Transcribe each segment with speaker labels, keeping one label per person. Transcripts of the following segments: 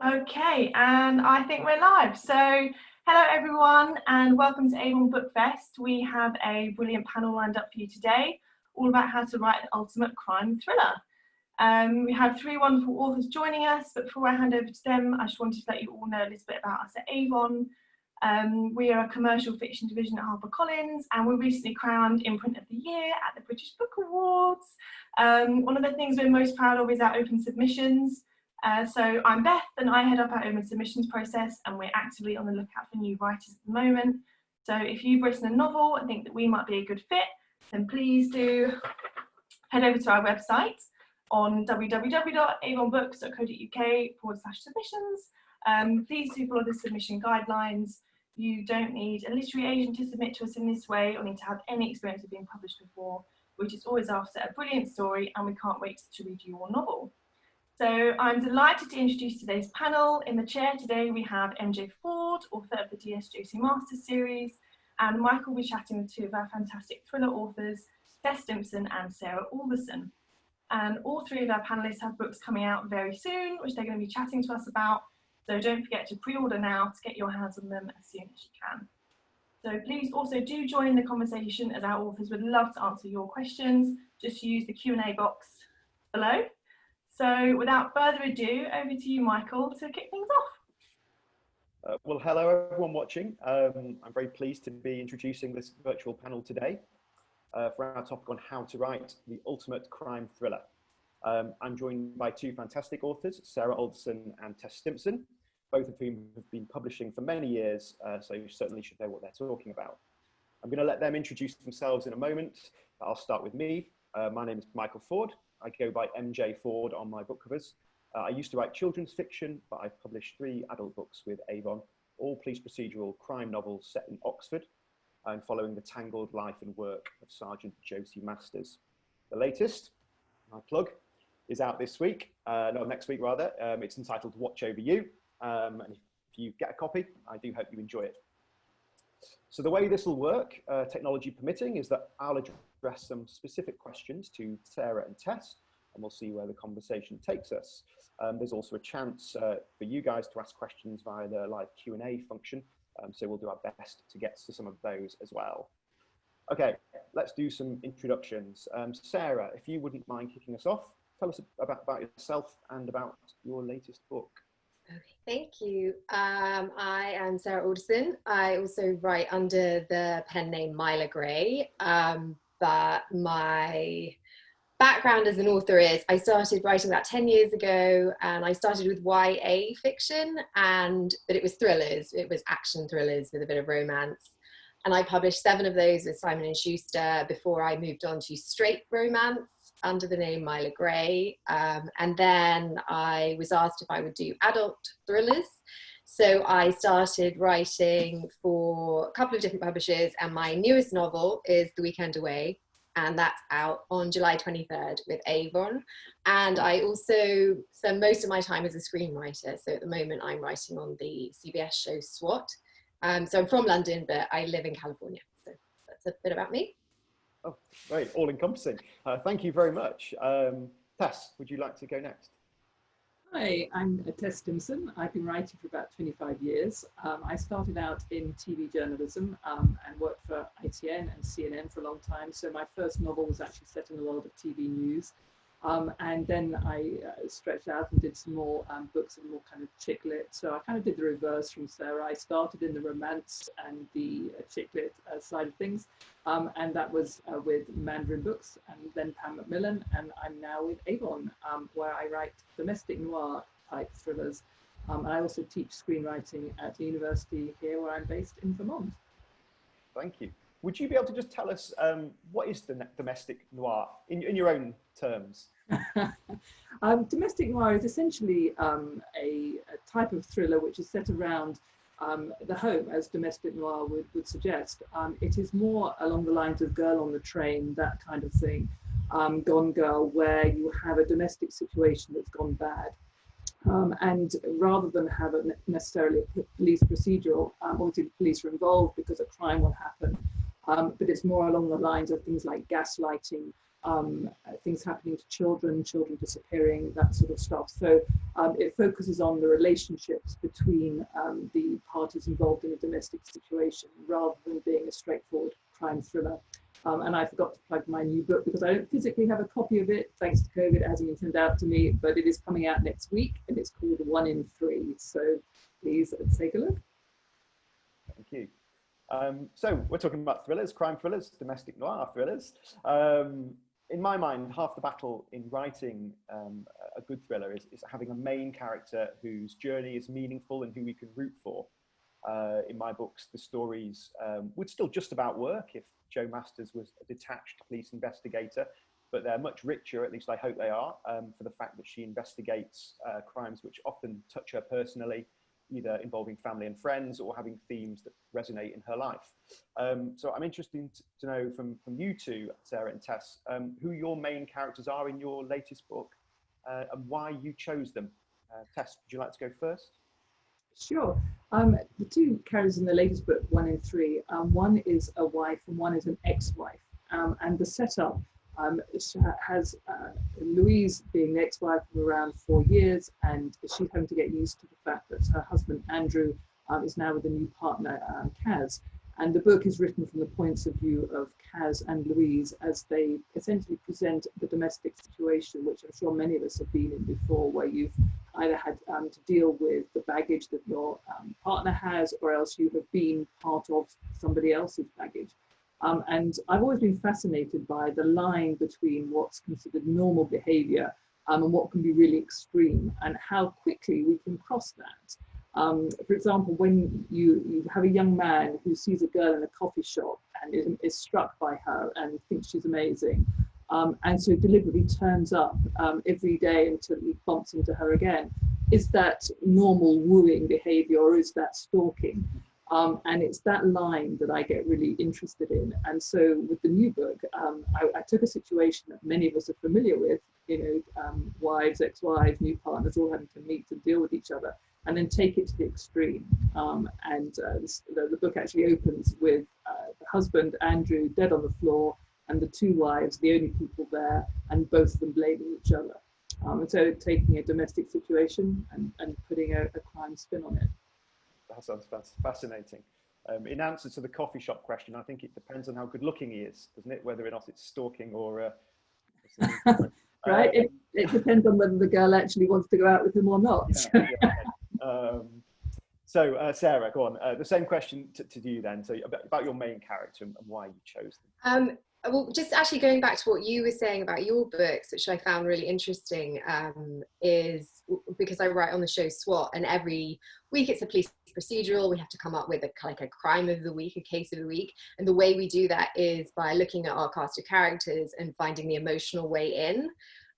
Speaker 1: Okay, and I think we're live. So, hello everyone, and welcome to Avon Book Fest. We have a brilliant panel lined up for you today, all about how to write the ultimate crime thriller. We have three wonderful authors joining us, but before I hand over to them, I just wanted to let you all know a little bit about us at Avon. We are a commercial fiction division at HarperCollins, and we recently crowned Imprint of the Year at the British Book Awards. One of the things we're most proud of is our open submissions. So I'm Beth, and I head up our open submissions process, and we're actively on the lookout for new writers at the moment. So if you've written a novel and think that we might be a good fit, then please do head over to our website on www.avonbooks.co.uk/submissions. Please do follow the submission guidelines. You don't need a literary agent to submit to us in this way, or need to have any experience of being published before. We're just always after a brilliant story, and we can't wait to read your novel. So I'm delighted to introduce today's panel. In the chair today we have M.J. Ford, author of the D.S. Josie Masters series, and Michael will be chatting with two of our fantastic thriller authors, Tess Stimson and Sarah Alderson. And all three of our panellists have books coming out very soon, which they're going to be chatting to us about. So don't forget to pre-order now to get your hands on them as soon as you can. So please also do join in the conversation, as our authors would love to answer your questions. Just use the Q&A box below. So without further ado, over to you, Michael, to kick things off.
Speaker 2: Well, hello everyone watching. I'm very pleased to be introducing this virtual panel today for our topic on how to write the ultimate crime thriller. I'm joined by two fantastic authors, Sarah Alderson and Tess Simpson, both of whom have been publishing for many years, so you certainly should know what they're talking about. I'm going to let them introduce themselves in a moment. I'll start with me. My name is Michael Ford. I go by M.J. Ford on my book covers. I used to write children's fiction, but I've published 3 adult books with Avon, all police procedural crime novels set in Oxford and following the tangled life and work of Sergeant Josie Masters. The latest, my plug, is out this week, no, next week rather. It's entitled Watch Over You, and if you get a copy, I do hope you enjoy it. So the way this will work, technology permitting, is that I'll address some specific questions to Sarah and Tess, and we'll see where the conversation takes us. There's also a chance for you guys to ask questions via the live Q&A function, so we'll do our best to get to some of those as well. Okay, let's do some introductions. Sarah, if you wouldn't mind kicking us off, tell us about yourself and about your latest book.
Speaker 3: Okay, thank you. I am Sarah Alderson. I also write under the pen name Myla Gray, but my background as an author is I started writing about 10 years ago, and I started with YA fiction, but it was thrillers. It was action thrillers with a bit of romance. And I published 7 of those with Simon & Schuster before I moved on to straight romance under the name Myla Gray. And then I was asked if I would do adult thrillers. So I started writing for a couple of different publishers, and my newest novel is The Weekend Away, and that's out on July 23rd with Avon. And I also spend most of my time as a screenwriter. So at the moment I'm writing on the CBS show Swat. So I'm from London, but I live in California. So that's a bit about me.
Speaker 2: Oh, great, all-encompassing. Thank you very much. Tess, would you like to go next?
Speaker 4: Hi, I'm Tess Stimson. I've been writing for about 25 years. I started out in TV journalism and worked for ITN and CNN for a long time. So my first novel was actually set in the world of TV news. And then I stretched out and did some more books and more kind of chick lit. So I kind of did the reverse from Sarah. I started in the romance and the chick lit side of things. And that was with Mandarin Books and then Pam Macmillan. And I'm now with Avon, where I write domestic noir type thrillers. And I also teach screenwriting at the university here where I'm based in Vermont.
Speaker 2: Thank you. Would you be able to just tell us what is the domestic noir in your own terms?
Speaker 4: Domestic noir is essentially a type of thriller which is set around the home, as domestic noir would suggest. It is more along the lines of Girl on the Train, that kind of thing, Gone Girl, where you have a domestic situation that's gone bad. And rather than have necessarily a police procedural, obviously the police are involved because a crime will happen, but it's more along the lines of things like gaslighting, things happening to children, children disappearing, that sort of stuff. So it focuses on the relationships between the parties involved in a domestic situation rather than being a straightforward crime thriller. And I forgot to plug my new book because I don't physically have a copy of it. Thanks to COVID, it hasn't been sent out to me, but it is coming out next week and it's called 1 in 3. So please take a look.
Speaker 2: Thank you. So we're talking about thrillers, crime thrillers, domestic noir thrillers. In my mind, half the battle in writing a good thriller is having a main character whose journey is meaningful and who we can root for. In my books, the stories would still just about work if Jo Masters was a detached police investigator, but they're much richer, at least I hope they are, for the fact that she investigates crimes which often touch her personally, either involving family and friends or having themes that resonate in her life. So I'm interested to know from you two, Sarah and Tess, who your main characters are in your latest book and why you chose them. Tess, would you like to go first?
Speaker 4: Sure. The two characters in the latest book, 1 in 3, one is a wife and one is an ex-wife. And the setup has Louise being the ex-wife for around 4 years, and she's having to get used to the fact that her husband, Andrew, is now with a new partner, Kaz. And the book is written from the points of view of Kaz and Louise as they essentially present the domestic situation, which I'm sure many of us have been in before, where you've either had to deal with the baggage that your partner has, or else you have been part of somebody else's baggage. And I've always been fascinated by the line between what's considered normal behavior and what can be really extreme, and how quickly we can cross that. For example, when you have a young man who sees a girl in a coffee shop and is struck by her and thinks she's amazing, and so deliberately turns up every day until he bumps into her again. Is that normal wooing behavior, or is that stalking? And it's that line that I get really interested in. And so with the new book, I took a situation that many of us are familiar with, wives, ex-wives, new partners, all having to meet and deal with each other, and then take it to the extreme. The book actually opens with the husband, Andrew, dead on the floor, and the two wives, the only people there, and both of them blaming each other. And so taking a domestic situation and putting a crime spin on it.
Speaker 2: That sounds fascinating. In answer to the coffee shop question, I think it depends on how good looking he is, doesn't it? Whether or not it's stalking or...
Speaker 4: Right, it depends on whether the girl actually wants to go out with him or not.
Speaker 2: So Sarah, go on. The same question to you then. So about your main character and why you chose them.
Speaker 3: Well, just actually going back to what you were saying about your books, which I found really interesting, is because I write on the show SWAT, and every week it's a police procedural. We have to come up with a crime of the week, a case of the week. And the way we do that is by looking at our cast of characters and finding the emotional way in.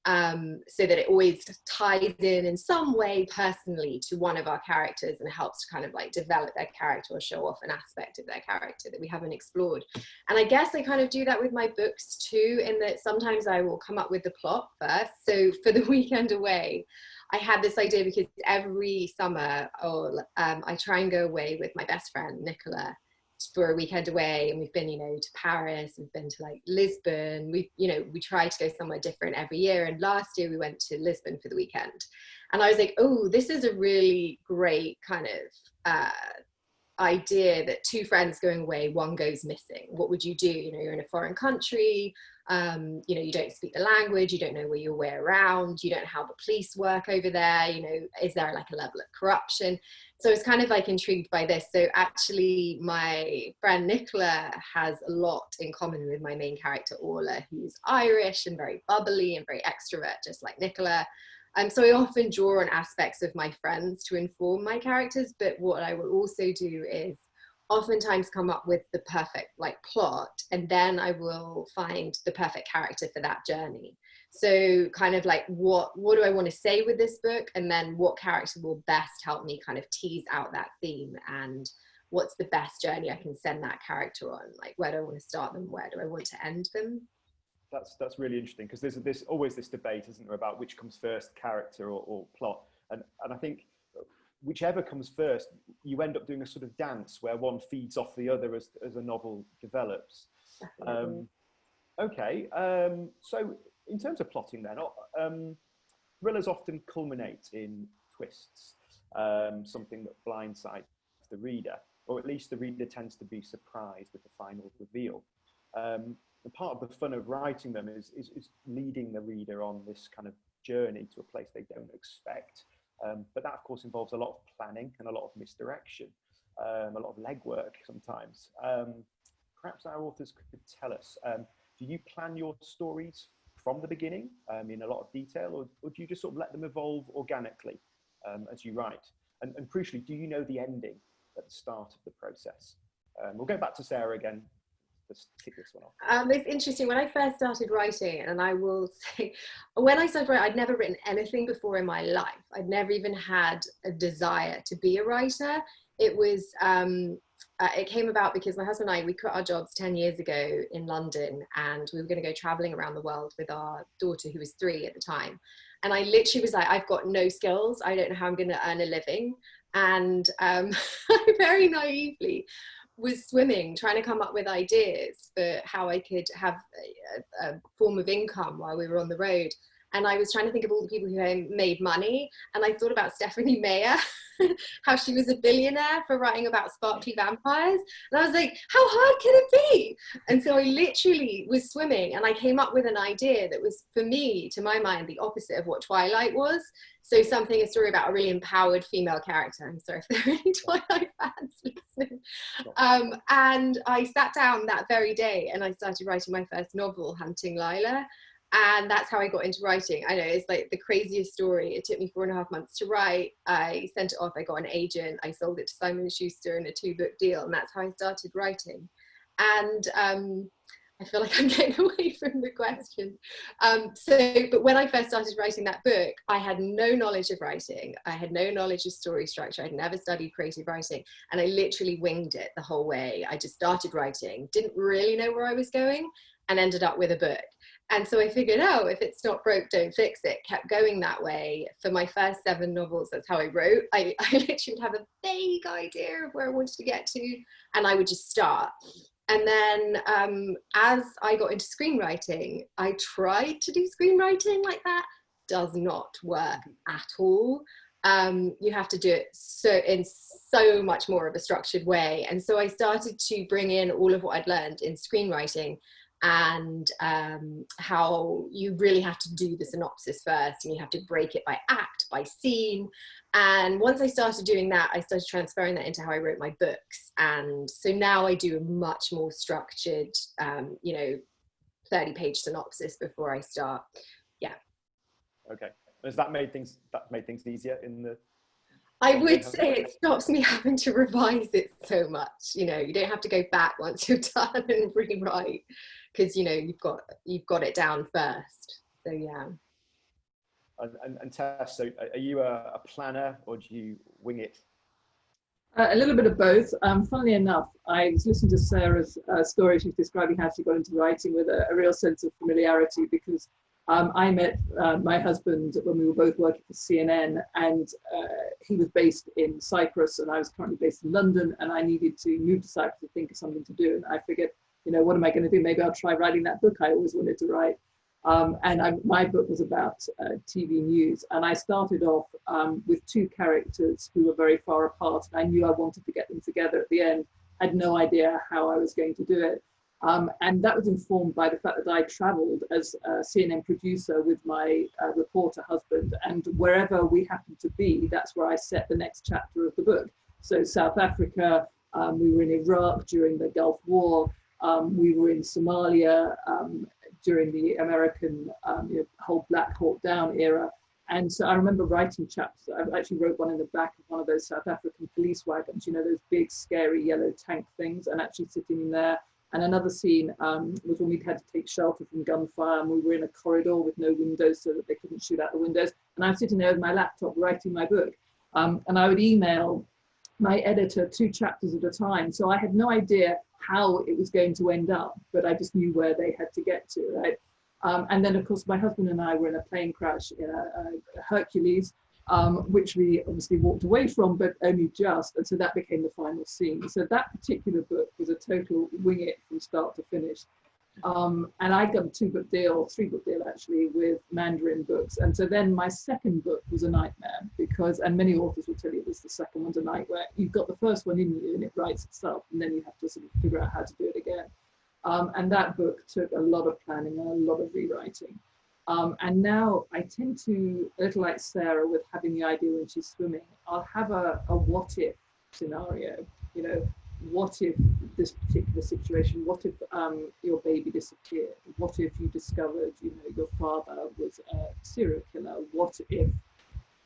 Speaker 3: So that it always ties in some way personally to one of our characters and helps to kind of develop their character or show off an aspect of their character that we haven't explored. And I guess I kind of do that with my books too, in that sometimes I will come up with the plot first. So for The Weekend Away, I had this idea because every summer I try and go away with my best friend, Nicola, for a weekend away, and we've been to Paris, we've been to Lisbon, we try to go somewhere different every year, and last year we went to Lisbon for the weekend, and I was like, oh, this is a really great kind of idea that two friends going away, one goes missing. What would you do? You're in a foreign country, you don't speak the language, you don't know where your way around, you don't know how the police work over there, is there a level of corruption? So I was kind of intrigued by this. So actually my friend Nicola has a lot in common with my main character Orla, who's Irish and very bubbly and very extrovert, just like Nicola. So I often draw on aspects of my friends to inform my characters, but what I will also do is oftentimes come up with the perfect plot, and then I will find the perfect character for that journey. So kind of what do I want to say with this book, and then what character will best help me kind of tease out that theme, and what's the best journey I can send that character on, where do I want to start them, where do I want to end them.
Speaker 2: That's really interesting, because there's always this debate, isn't there, about which comes first, character or plot, and I think whichever comes first, you end up doing a sort of dance where one feeds off the other as a novel develops. Okay, so in terms of plotting then, thrillers often culminate in twists, something that blindsides the reader, or at least the reader tends to be surprised with the final reveal. And part of the fun of writing them is leading the reader on this kind of journey to a place they don't expect. But that, of course, involves a lot of planning and a lot of misdirection, a lot of legwork sometimes. Perhaps our authors could tell us, do you plan your stories from the beginning in a lot of detail, or do you just sort of let them evolve organically as you write? And crucially, do you know the ending at the start of the process? We'll go back to Sarah again. Let's kick this one off.
Speaker 3: It's interesting. When I first started writing, and I will say, when I started writing, I'd never written anything before in my life. I'd never even had a desire to be a writer. It was, it came about because my husband and I, we quit our jobs 10 years ago in London, and we were going to go traveling around the world with our daughter, who was 3 at the time. And I literally was like, I've got no skills. I don't know how I'm going to earn a living. And I very naively was swimming, trying to come up with ideas for how I could have a form of income while we were on the road. And I was trying to think of all the people who made money. And I thought about Stephanie Meyer, how she was a billionaire for writing about sparkly vampires. And I was like, how hard can it be? And so I literally was swimming, and I came up with an idea that was, for me, to my mind, the opposite of what Twilight was. So a story about a really empowered female character. I'm sorry if there are any Twilight fans listening. And I sat down that very day and I started writing my first novel, Hunting Lila. And that's how I got into writing. I know, it's like the craziest story. It took me 4.5 months to write. I sent it off, I got an agent, I sold it to Simon & Schuster in a 2-book deal, and that's how I started writing. And I feel like I'm getting away from the question. But when I first started writing that book, I had no knowledge of writing. I had no knowledge of story structure. I'd never studied creative writing. And I literally winged it the whole way. I just started writing, didn't really know where I was going, and ended up with a book. And so I figured, oh, if it's not broke, don't fix it. Kept going that way. For my first 7 novels, that's how I wrote. I literally would have a vague idea of where I wanted to get to, and I would just start. And then as I got into screenwriting, I tried to do screenwriting like that. Does not work at all. You have to do it in so much more of a structured way. And so I started to bring in all of what I'd learned in screenwriting, and how you really have to do the synopsis first, and you have to break it by act, by scene. And once I started doing that, I started transferring that into how I wrote my books. And so now I do a much more structured, 30-page synopsis before I start. Yeah.
Speaker 2: Okay. Has that made things easier in the?
Speaker 3: I would say it stops me having to revise it so much. You don't have to go back once you're done and rewrite, because you've got it down first. So yeah.
Speaker 2: And Tess, so are you a planner, or do you wing it?
Speaker 4: A little bit of both. Funnily enough, I was listening to Sarah's story. She's describing how she got into writing with a real sense of familiarity, because I met my husband when we were both working for CNN, and he was based in Cyprus, and I was currently based in London, and I needed to move to Cyprus to think of something to do. And I figured, what am I going to do? Maybe I'll try writing that book I always wanted to write. My book was about TV news, and I started off with 2 characters who were very far apart, and I knew I wanted to get them together at the end. I had no idea how I was going to do it. And that was informed by the fact that I traveled as a CNN producer with my reporter husband, and wherever we happened to be, that's where I set the next chapter of the book. So South Africa, we were in Iraq during the Gulf War, we were in Somalia during the American whole Black Hawk Down era. And so I remember writing chapters. I actually wrote one in the back of one of those South African police wagons, those big scary yellow tank things, and actually sitting in there. And another scene was when we had to take shelter from gunfire, and we were in a corridor with no windows so that they couldn't shoot out the windows. And I was sitting there with my laptop writing my book. And I would email my editor 2 chapters at a time. So I had no idea how it was going to end up, but I just knew where they had to get to, right? And then, of course, my husband and I were in a plane crash in a Hercules, which we obviously walked away from, but only just. And so that became the final scene. So that particular book was a total wing it from start to finish. And I got a 2-book deal, 3-book deal actually, with Mandarin Books. And so then my second book was a nightmare because, and many authors will tell you this, the second one's a nightmare. You've got the first one in you and it writes itself, and then you have to sort of figure out how to do it again. And that book took a lot of planning and a lot of rewriting. And now I tend to, a little like Sarah with having the idea when she's swimming, I'll have a what if scenario, you know, what if this particular situation, what if your baby disappeared? What if you discovered, you know, your father was a serial killer? What if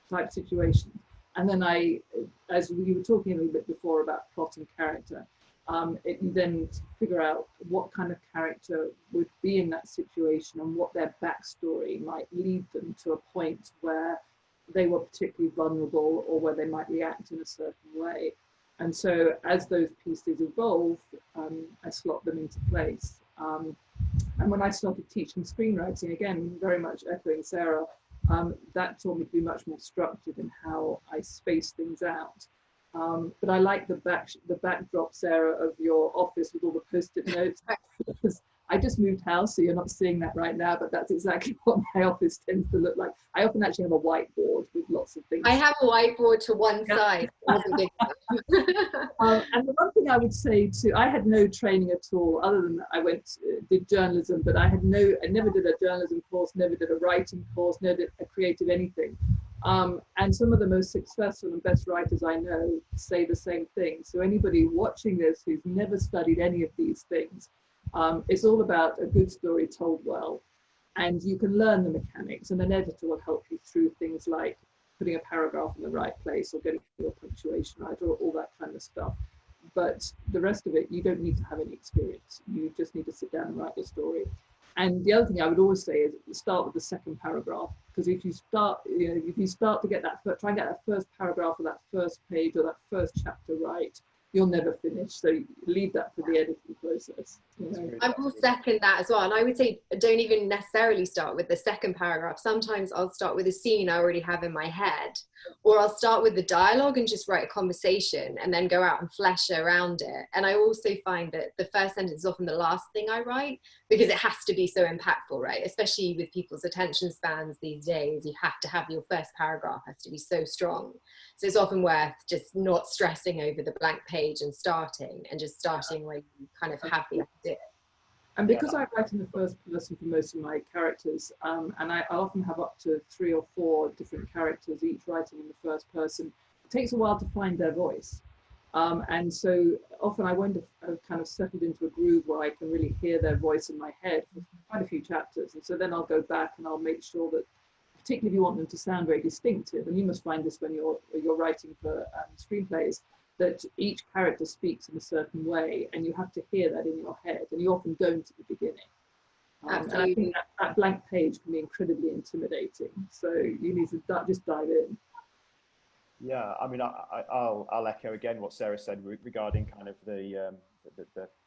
Speaker 4: type situation? And then I, as we were talking a little bit before about plot and character, you then figure out what kind of character would be in that situation and what their backstory might lead them to a point where they were particularly vulnerable or where they might react in a certain way. And so as those pieces evolve, I slot them into place. And when I started teaching screenwriting, again, very much echoing Sarah, that taught me to be much more structured in how I space things out. But I like the backdrop, Sarah, of your office with all the Post-it notes. Because I just moved house, so you're not seeing that right now, but that's exactly what my office tends to look like. I often actually have a whiteboard with lots of things.
Speaker 3: I have a whiteboard to one side. It wasn't big enough.
Speaker 4: And the one thing I would say too, I had no training at all, other than I did journalism, but I never did a journalism course, never did a writing course, never did a creative anything. And some of the most successful and best writers I know say the same thing. So anybody watching this who's never studied any of these things, it's all about a good story told well. And you can learn the mechanics, and an editor will help you through things like putting a paragraph in the right place or getting your punctuation right, or all that kind of stuff. But the rest of it, you don't need to have any experience. You just need to sit down and write your story. And the other thing I would always say is start with the second paragraph, because if you start, if you start to get that, try and get that first paragraph or that first page or that first chapter right, you'll never finish. So leave that for the editing process.
Speaker 3: I will second that as well. And I would say don't even necessarily start with the second paragraph. Sometimes I'll start with a scene I already have in my head, or I'll start with the dialogue and just write a conversation and then go out and flesh around it. And I also find that the first sentence is often the last thing I write because it has to be so impactful, right? Especially with people's attention spans these days, you have to have your first paragraph has to be so strong. So it's often worth just not stressing over the blank page and just starting where you kind of have the idea.
Speaker 4: And because I write in the first person for most of my characters, and I often have up to 3 or 4 different characters, each writing in the first person, it takes a while to find their voice. And so often I won't have kind of settled into a groove where I can really hear their voice in my head for quite a few chapters. And so then I'll go back and I'll make sure that, particularly if you want them to sound very distinctive, and you must find this when you're writing for screenplays, that each character speaks in a certain way, and you have to hear that in your head, and you often don't at the beginning. And I think that blank page can be incredibly intimidating. So you need to just dive in.
Speaker 2: Yeah, I mean, I'll echo again what Sarah said regarding kind of the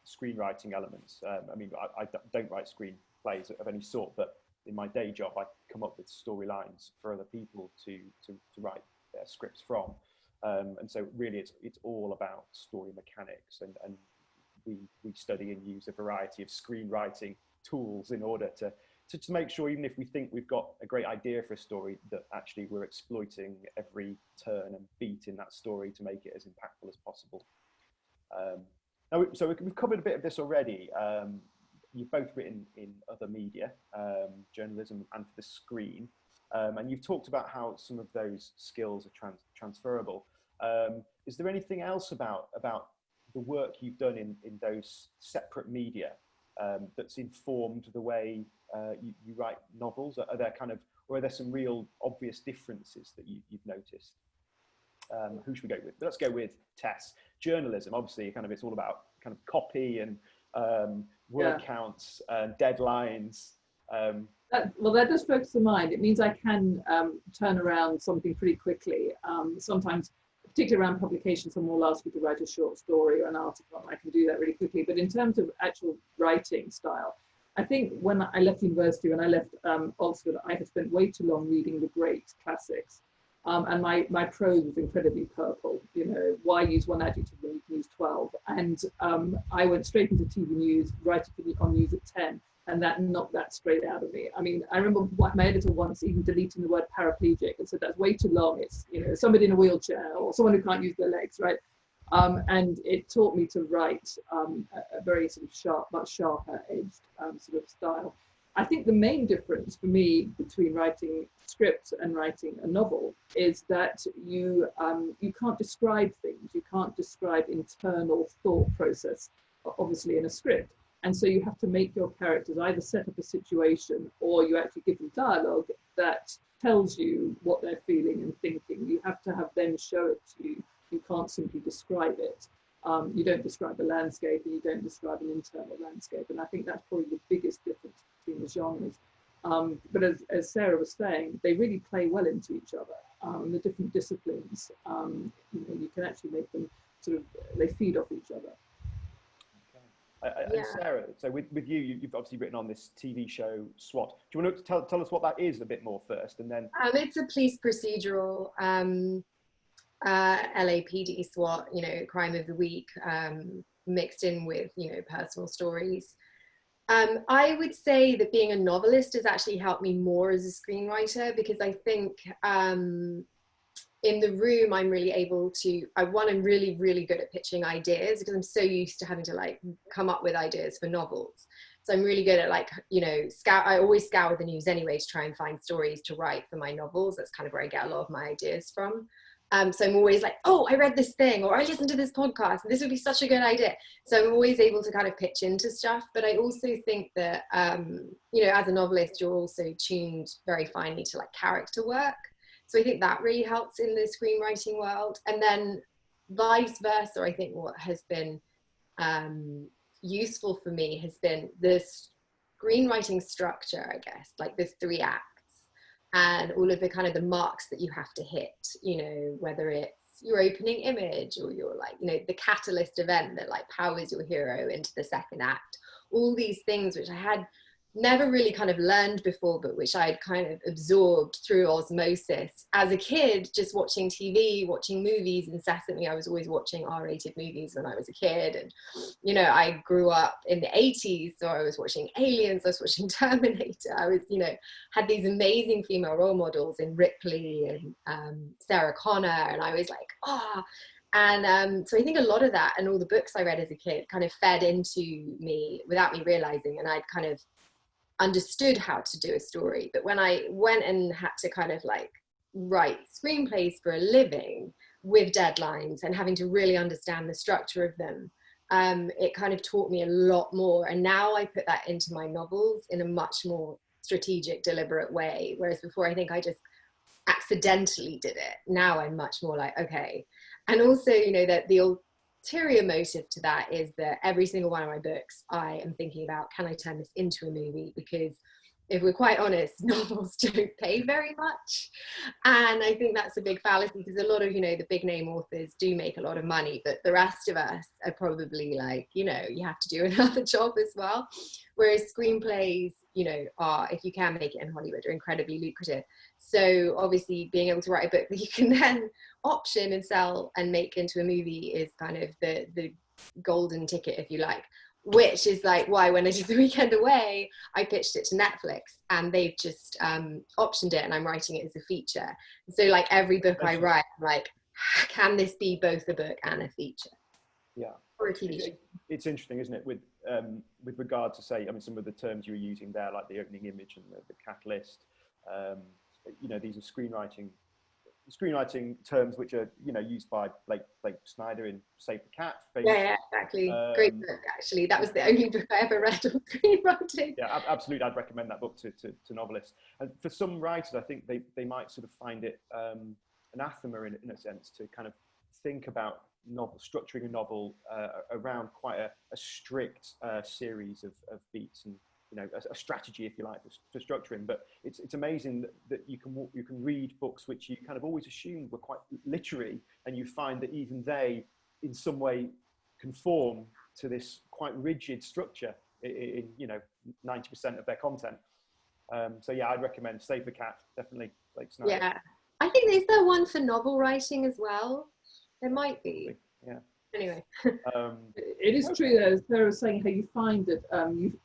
Speaker 2: screenwriting elements. I mean, I don't write screenplays of any sort, but in my day job, I come up with storylines for other people to write their scripts from. And so really it's all about story mechanics, and we study and use a variety of screenwriting tools in order to make sure, even if we think we've got a great idea for a story, that actually we're exploiting every turn and beat in that story to make it as impactful as possible. So we've covered a bit of this already. You've both written in other media, journalism and for the screen. And you've talked about how some of those skills are transferable. Is there anything else about the work you've done in those separate media that's informed the way you write novels? Are there some real obvious differences that you've noticed? Who should we go with? Let's go with Tess. Journalism, obviously, it's all about kind of copy and word counts and deadlines.
Speaker 4: Well, that does focus the mind. It means I can turn around something pretty quickly. Sometimes, particularly around publication, someone will ask you to write a short story or an article, and I can do that really quickly. But in terms of actual writing style, I think when I left university, when I left Oxford, I had spent way too long reading the great classics. And my prose was incredibly purple. You know, why use one adjective when you can use 12? And I went straight into TV news, writing on news at 10, and that knocked that straight out of me. I mean, I remember my editor once even deleting the word paraplegic and said that's way too long. It's, you know, somebody in a wheelchair or someone who can't use their legs, right? And it taught me to write a very sort of sharp, much sharper edged sort of style. I think the main difference for me between writing scripts and writing a novel is that you can't describe things. You can't describe internal thought process, obviously, in a script. And so you have to make your characters either set up a situation or you actually give them dialogue that tells you what they're feeling and thinking. You have to have them show it to you. You can't simply describe it. You don't describe a landscape and you don't describe an internal landscape. And I think that's probably the biggest difference between the genres. But as Sarah was saying, they really play well into each other. The different disciplines, you know, you can actually make them sort of, they feed off each other.
Speaker 2: And Sarah, so with you, you've obviously written on this TV show, Swat. Do you want to tell us what that is a bit more first, and then?
Speaker 3: It's a police procedural, LAPD SWAT, you know, crime of the week, mixed in with, you know, personal stories. I would say that being a novelist has actually helped me more as a screenwriter, because I think in the room, I'm really able to, I'm really, really good at pitching ideas because I'm so used to having to like come up with ideas for novels. So I'm really good at like, you know, I always scour the news anyway to try and find stories to write for my novels. That's kind of where I get a lot of my ideas from. So I'm always like, oh, I read this thing, or I listened to this podcast, and this would be such a good idea. So I'm always able to kind of pitch into stuff. But I also think that, you know, as a novelist, you're also tuned very finely to like character work. So I think that really helps in the screenwriting world. And then vice versa, I think what has been useful for me has been this screenwriting structure, I guess, like the 3 acts and all of the kind of the marks that you have to hit, you know, whether it's your opening image or your like, you know, the catalyst event that like powers your hero into the 2nd act, all these things which I had never really kind of learned before, but which I'd kind of absorbed through osmosis as a kid, just watching TV, watching movies incessantly. I was always watching R-rated movies when I was a kid. And, you know, I grew up in the 80s, so I was watching Aliens, I was watching Terminator. I was, you know, had these amazing female role models in Ripley and Sarah Connor. And I was like, oh, and so I think a lot of that and all the books I read as a kid kind of fed into me without me realizing. And I'd kind of understood how to do a story, but when I went and had to kind of like write screenplays for a living with deadlines and having to really understand the structure of them, it kind of taught me a lot more. And now I put that into my novels in a much more strategic, deliberate way, whereas before I think I just accidentally did it. Now I'm much more like, okay. And also, you know, that the ulterior motive to that is that every single one of my books I am thinking about, can I turn this into a movie? Because if we're quite honest, novels don't pay very much. And I think that's a big fallacy, because a lot of, you know, the big name authors do make a lot of money, but the rest of us are probably like, you know, you have to do another job as well. Whereas screenplays, you know, are, if you can make it in Hollywood, are incredibly lucrative. So obviously being able to write a book that you can then option and sell and make into a movie is kind of the golden ticket, if you like. Which is like why when I did The Weekend Away, I pitched it to Netflix and they've just optioned it and I'm writing it as a feature. So like every book I write, I'm like, can this be both a book and a feature?
Speaker 2: Yeah.
Speaker 3: Or a TV show.
Speaker 2: It's interesting, isn't it, with regard to, say, I mean, some of the terms you were using there, like the opening image and the catalyst, you know, these are screenwriting terms which are, you know, used by Blake Snyder in Save the Cat.
Speaker 3: Yeah, exactly. Great book, actually. That was the only book I ever read on screenwriting.
Speaker 2: Yeah, absolutely. I'd recommend that book to novelists. And for some writers, I think they might sort of find it anathema in a sense to kind of think about structuring a novel around quite a strict series of beats and, you know, a strategy, if you like, for structuring. But it's amazing that you can read books which you kind of always assumed were quite literary, and you find that even they, in some way, conform to this quite rigid structure in you know, 90% of their content. So yeah, I'd recommend Save the Cat, definitely, Blake Snyder.
Speaker 3: Yeah, I think, is there one for novel writing as well? There might be.
Speaker 2: Yeah.
Speaker 3: Anyway.
Speaker 4: It is true, as Sarah was saying, how you find that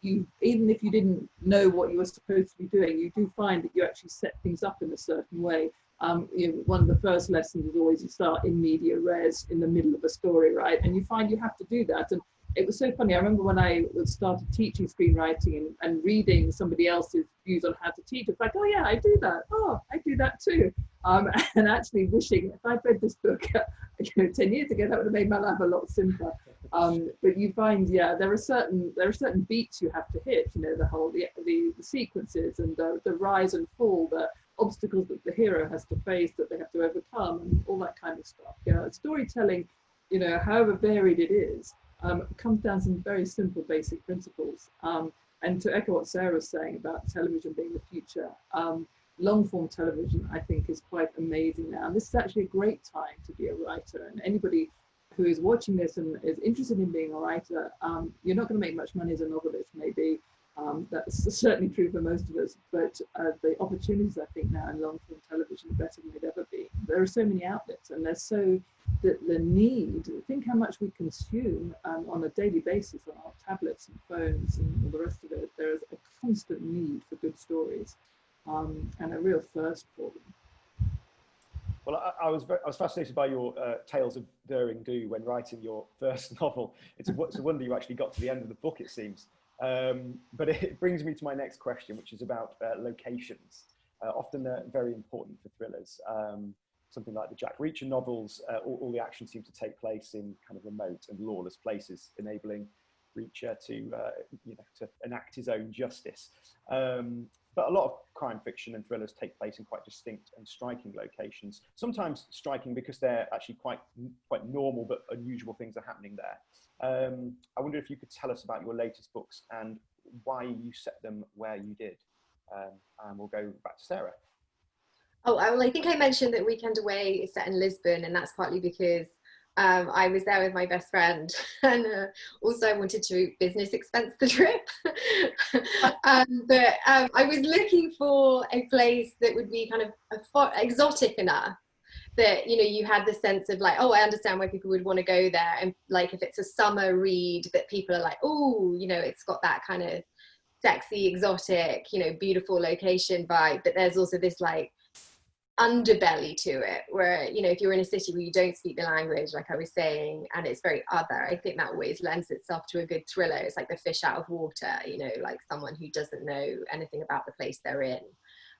Speaker 4: you even if you didn't know what you were supposed to be doing, you do find that you actually set things up in a certain way. One of the first lessons is always you start in media res, in the middle of a story, right? And you find you have to do that. And it was so funny. I remember when I started teaching screenwriting and reading somebody else's views on how to teach, it's like, oh yeah, I do that. Oh, I do that too. And actually wishing if I'd read this book 10 years ago, that would have made my life a lot simpler. But you find, yeah, there are certain beats you have to hit. The sequences and the rise and fall, the obstacles that the hero has to face, that they have to overcome, and all that kind of stuff. Yeah, storytelling, however varied it is, comes down to some very simple, basic principles. And to echo what Sarah was saying about television being the future, long form television, I think, is quite amazing now. And this is actually a great time to be a writer. And anybody who is watching this and is interested in being a writer, you're not going to make much money as a novelist, maybe. That's certainly true for most of us. But the opportunities, I think, now in long form television are better than they'd ever be. There are so many outlets, and there's the need. Think how much we consume on a daily basis on our tablets and phones and all the rest of it. There is a constant need for good stories. And a real thirst for them.
Speaker 2: Well, I was fascinated by your tales of daring do when writing your first novel. It's a wonder you actually got to the end of the book, it seems. But it brings me to my next question, which is about locations. Often they're very important for thrillers. Something like the Jack Reacher novels, all the action seems to take place in kind of remote and lawless places, enabling Reacher to enact his own justice. But a lot of crime fiction and thrillers take place in quite distinct and striking locations. Sometimes striking because they're actually quite normal but unusual things are happening there. I wonder if you could tell us about your latest books and why you set them where you did. And we'll go back to Sarah.
Speaker 3: Oh, well, I think I mentioned that Weekend Away is set in Lisbon, and that's partly because I was there with my best friend, and also I wanted to business expense the trip. But I was looking for a place that would be kind of exotic enough that, you had the sense of like, oh, I understand why people would want to go there. And like, if it's a summer read that people are like, oh, it's got that kind of sexy, exotic, beautiful location vibe, but there's also this like underbelly to it where, if you're in a city where you don't speak the language, like I was saying, and it's very other, I think that always lends itself to a good thriller. It's like the fish out of water, like someone who doesn't know anything about the place they're in.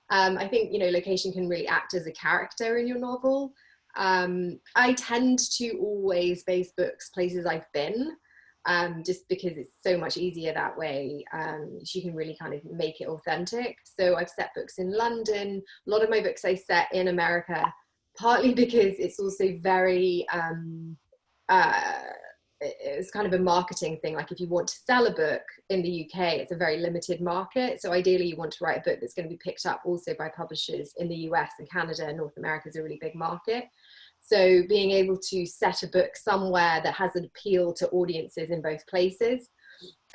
Speaker 3: I think, location can really act as a character in your novel. I tend to always base books places I've been, just because it's so much easier that way. You can really kind of make it authentic. So I've set books in London. A lot of my books I set in America, partly because it's also very, it's kind of a marketing thing. Like if you want to sell a book in the UK, it's a very limited market. So ideally you want to write a book that's going to be picked up also by publishers in the US and Canada, and North America is a really big market. So being able to set a book somewhere that has an appeal to audiences in both places.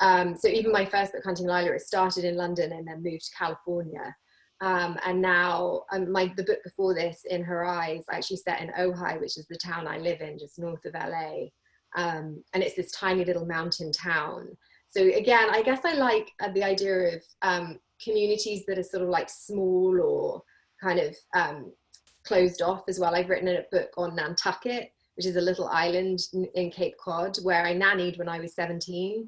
Speaker 3: So even my first book, Hunting Lila, it started in London and then moved to California. And now the book before this, In Her Eyes, actually set in Ojai, which is the town I live in, just north of LA. And it's this tiny little mountain town. So again, I guess I like the idea of communities that are sort of like small or kind of closed off as well. I've written a book on Nantucket, which is a little island in Cape Cod where I nannied when I was 17.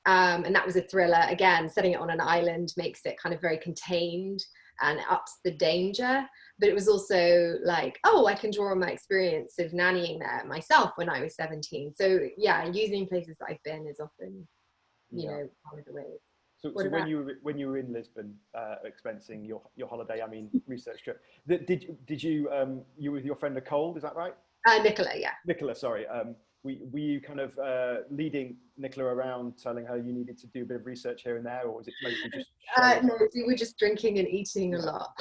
Speaker 3: And that was a thriller. Again, setting it on an island makes it kind of very contained and ups the danger. But it was also like, oh, I can draw on my experience of nannying there myself when I was 17. So yeah, using places that I've been is often, one of the ways.
Speaker 2: So when you were in Lisbon, expensing your holiday, research trip, did you were with your friend Nicole? Is that right?
Speaker 3: Nicola, yeah.
Speaker 2: Nicola, sorry. Were you kind of leading Nicola around, telling her you needed to do a bit of research here and there, or was it mostly just?
Speaker 3: No, we were just drinking and eating a lot,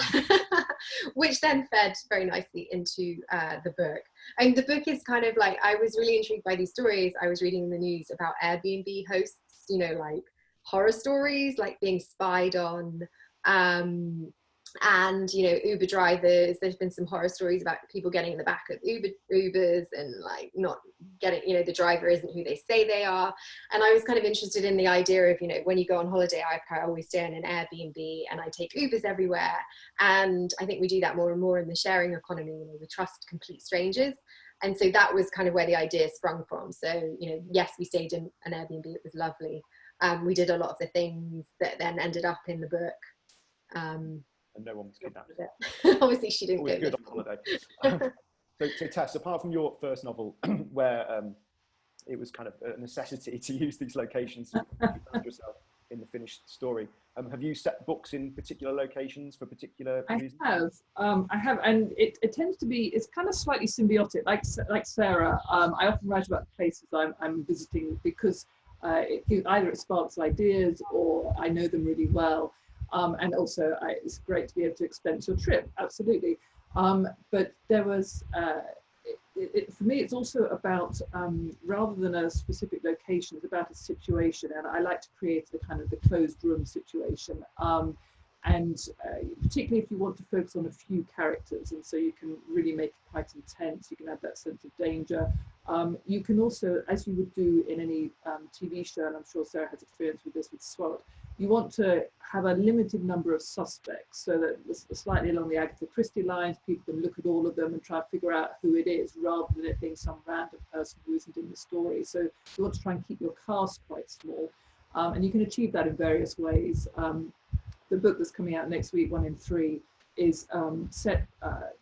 Speaker 3: which then fed very nicely into the book. And the book is kind of like, I was really intrigued by these stories. I was reading in the news about Airbnb hosts, like horror stories, like being spied on, and you know, Uber drivers. There's been some horror stories about people getting in the back of Ubers and like not getting, you know, the driver isn't who they say they are. And I was kind of interested in the idea of, you know, when you go on holiday, I always stay in an Airbnb and I take Ubers everywhere, and I think we do that more and more in the sharing economy. You know, we trust complete strangers. And so that was kind of where the idea sprung from. So, you know, yes, we stayed in an Airbnb, it was lovely. We did a lot of the things that then ended up in the book.
Speaker 2: And no one was kidnapped.
Speaker 3: Obviously, she didn't
Speaker 2: Always
Speaker 3: go
Speaker 2: good on holiday. So Tess, apart from your first novel, where it was kind of a necessity to use these locations, you found yourself in the finished story. Have you set books in particular locations for particular reasons?
Speaker 4: I have, and it tends to be, it's kind of slightly symbiotic. Like Sarah, I often write about the places I'm visiting because either it sparks ideas or I know them really well. And also it's great to be able to expense your trip, absolutely. But there was, for me, it's also about, rather than a specific location, it's about a situation. And I like to create the kind of the closed room situation. And particularly if you want to focus on a few characters, and so you can really make it quite intense, you can have that sense of danger. You can also, as you would do in any TV show, and I'm sure Sarah has experience with this with Swat, you want to have a limited number of suspects so that slightly along the Agatha Christie lines, people can look at all of them and try to figure out who it is rather than it being some random person who isn't in the story. So you want to try and keep your cast quite small. And you can achieve that in various ways. The book that's coming out next week, 1 in 3, is set,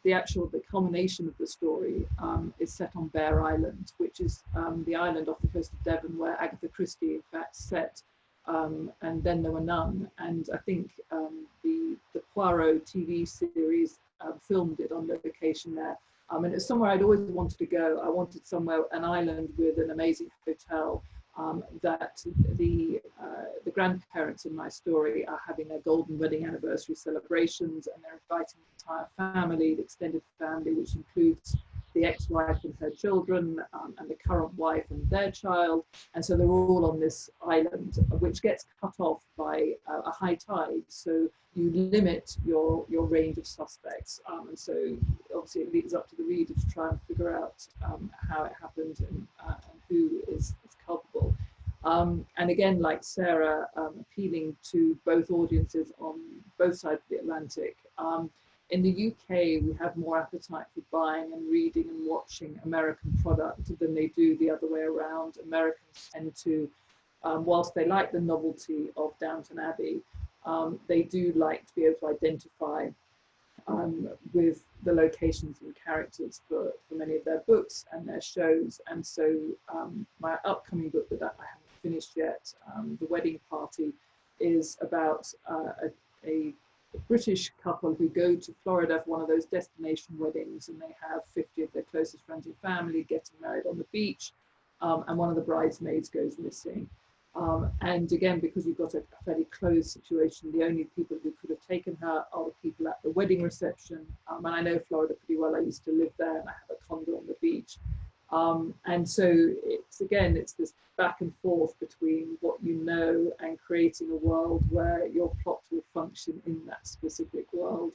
Speaker 4: the culmination of the story is set on Bear Island, which is the island off the coast of Devon where Agatha Christie in fact set And Then There Were None. And I think the Poirot TV series filmed it on location there. And it's somewhere I'd always wanted to go. I wanted somewhere, an island with an amazing hotel, that the grandparents in my story are having their golden wedding anniversary celebrations, and they're inviting the entire family, the extended family, which includes the ex-wife and her children, and the current wife and their child. And so they're all on this island, which gets cut off by a high tide. So you limit your range of suspects. And so obviously it leads up to the reader to try and figure out how it happened and who is culpable. And again, like Sarah, appealing to both audiences on both sides of the Atlantic. In the UK, we have more appetite for buying and reading and watching American product than they do the other way around. Americans tend to, whilst they like the novelty of Downton Abbey, they do like to be able to identify with the locations and characters for many of their books and their shows. And so my upcoming book that I haven't finished yet, The Wedding Party, is about a British couple who go to Florida for one of those destination weddings, and they have 50 of their closest friends and family getting married on the beach, and one of the bridesmaids goes missing. And again, because you've got a fairly closed situation, the only people who could have taken her are the people at the wedding reception. And I know Florida pretty well. I used to live there and I have a condo on the beach. And so it's this back and forth between what you know and creating a world where your plot will function in that specific world.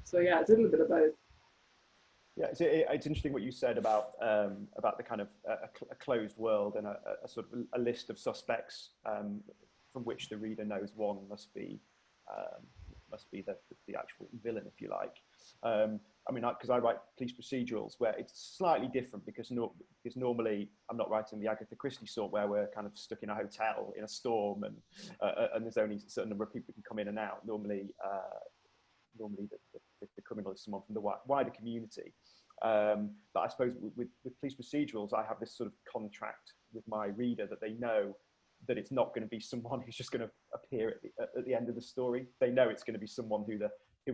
Speaker 4: So yeah, it's a little bit of both.
Speaker 2: Yeah, it's interesting what you said about the kind of a closed world and a sort of a list of suspects from which the reader knows one must be the actual villain, if you like. I mean, because I write police procedurals where it's slightly different because normally I'm not writing the Agatha Christie sort where we're kind of stuck in a hotel in a storm and there's only a certain number of people who can come in and out. Normally the criminal is someone from the wider community. But I suppose with police procedurals, I have this sort of contract with my reader that they know that it's not going to be someone who's just going to appear at the end of the story. They know it's going to be someone who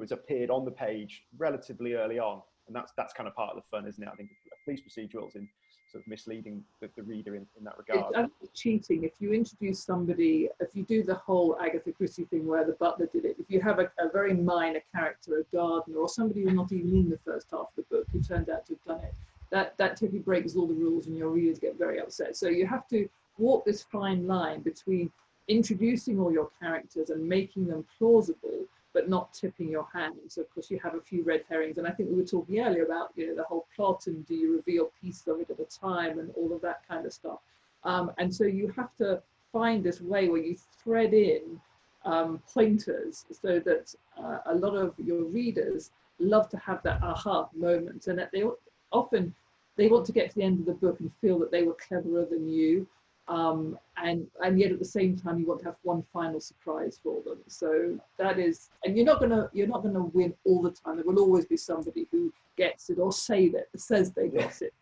Speaker 2: has appeared on the page relatively early on, and that's kind of part of the fun, isn't it? I think police procedurals in sort of misleading the reader in that regard.
Speaker 4: It's cheating if you introduce somebody, if you do the whole Agatha Christie thing where the butler did it, if you have a very minor character, a gardener, or somebody who's not even in the first half of the book who turned out to have done it, that totally breaks all the rules and your readers get very upset. So you have to walk this fine line between introducing all your characters and making them plausible, but not tipping your hand. So of course you have a few red herrings, and I think we were talking earlier about, you know, the whole plot and do you reveal pieces of it at a time and all of that kind of stuff. And so you have to find this way where you thread in pointers so that a lot of your readers love to have that aha moment, and that they often want to get to the end of the book and feel that they were cleverer than you, and yet at the same time you want to have one final surprise for them. So that is, and you're not gonna win all the time. There will always be somebody who gets it or says they got it.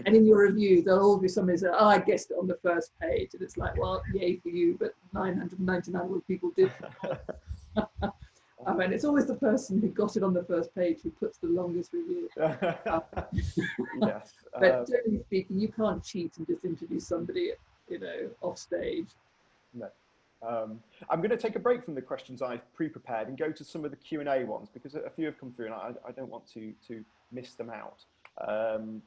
Speaker 4: And in your review, there'll always be somebody who says, "Oh, I guessed it on the first page," and it's like, well, yay for you, but 999 other people did. And it's always the person who got it on the first page who puts the longest review.
Speaker 2: Yes.
Speaker 4: But generally speaking, you can't cheat and just introduce somebody, you know, off stage.
Speaker 2: No. I'm going to take a break from the questions I've pre-prepared and go to some of the Q&A ones, because a few have come through and I don't want to miss them out.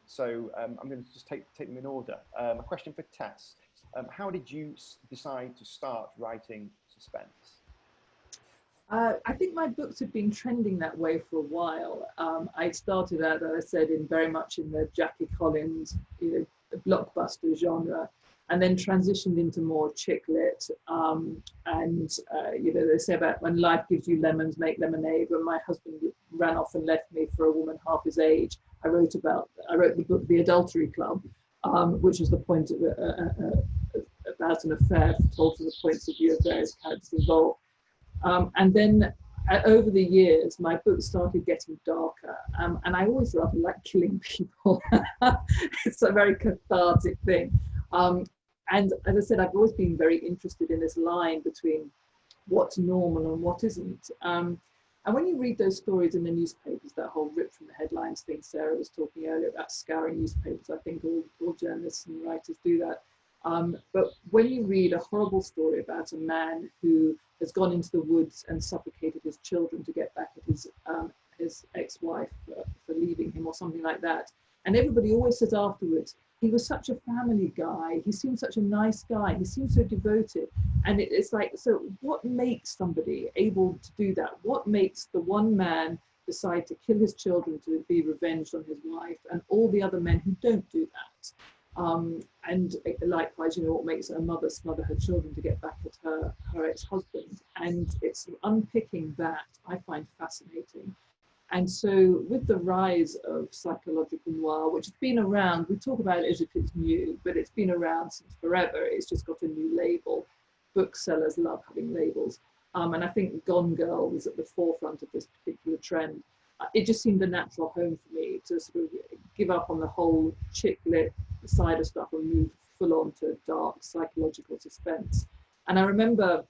Speaker 2: So I'm going to just take them in order. A question for Tess. How did you decide to start writing suspense?
Speaker 4: I think my books have been trending that way for a while. I started out, as I said, very much in the Jackie Collins, you know, blockbuster genre, and then transitioned into more chick lit. You know, they say about when life gives you lemons, make lemonade. When my husband ran off and left me for a woman half his age, I wrote the book The Adultery Club, which is the point of about an affair told from the points of view of various characters involved. And then over the years, my books started getting darker, and I always rather like killing people. It's a very cathartic thing. And as I said, I've always been very interested in this line between what's normal and what isn't. And when you read those stories in the newspapers, that whole rip from the headlines thing Sarah was talking earlier about scouring newspapers, I think all journalists and writers do that. But when you read a horrible story about a man who has gone into the woods and suffocated his children to get back at his ex-wife for leaving him or something like that, and everybody always says afterwards, he was such a family guy, he seemed such a nice guy, he seemed so devoted. And it's like, so what makes somebody able to do that? What makes the one man decide to kill his children to be revenged on his wife, and all the other men who don't do that? And likewise, you know, what makes a mother smother her children to get back at her ex-husband? And it's unpicking that I find fascinating. And so with the rise of psychological noir, which has been around, we talk about it as if it's new, but it's been around since forever. It's just got a new label. Booksellers love having labels. And I think Gone Girl was at the forefront of this particular trend. It just seemed a natural home for me to sort of give up on the whole chick lit side of stuff and move full on to dark psychological suspense. And I remember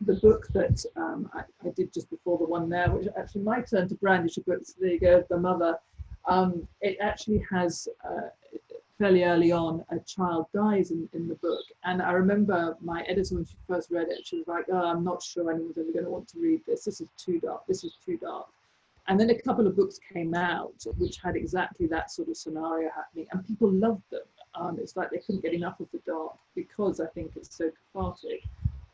Speaker 4: the book that I did just before the one there, which actually my turn to brandish a book, so there you go, The Mother. It actually has fairly early on, a child dies in the book. And I remember my editor, when she first read it, she was like, "Oh, I'm not sure anyone's ever going to want to read this. This is too dark. This is too dark." And then a couple of books came out which had exactly that sort of scenario happening, and people loved them. It's like they couldn't get enough of the dark because I think it's so cathartic.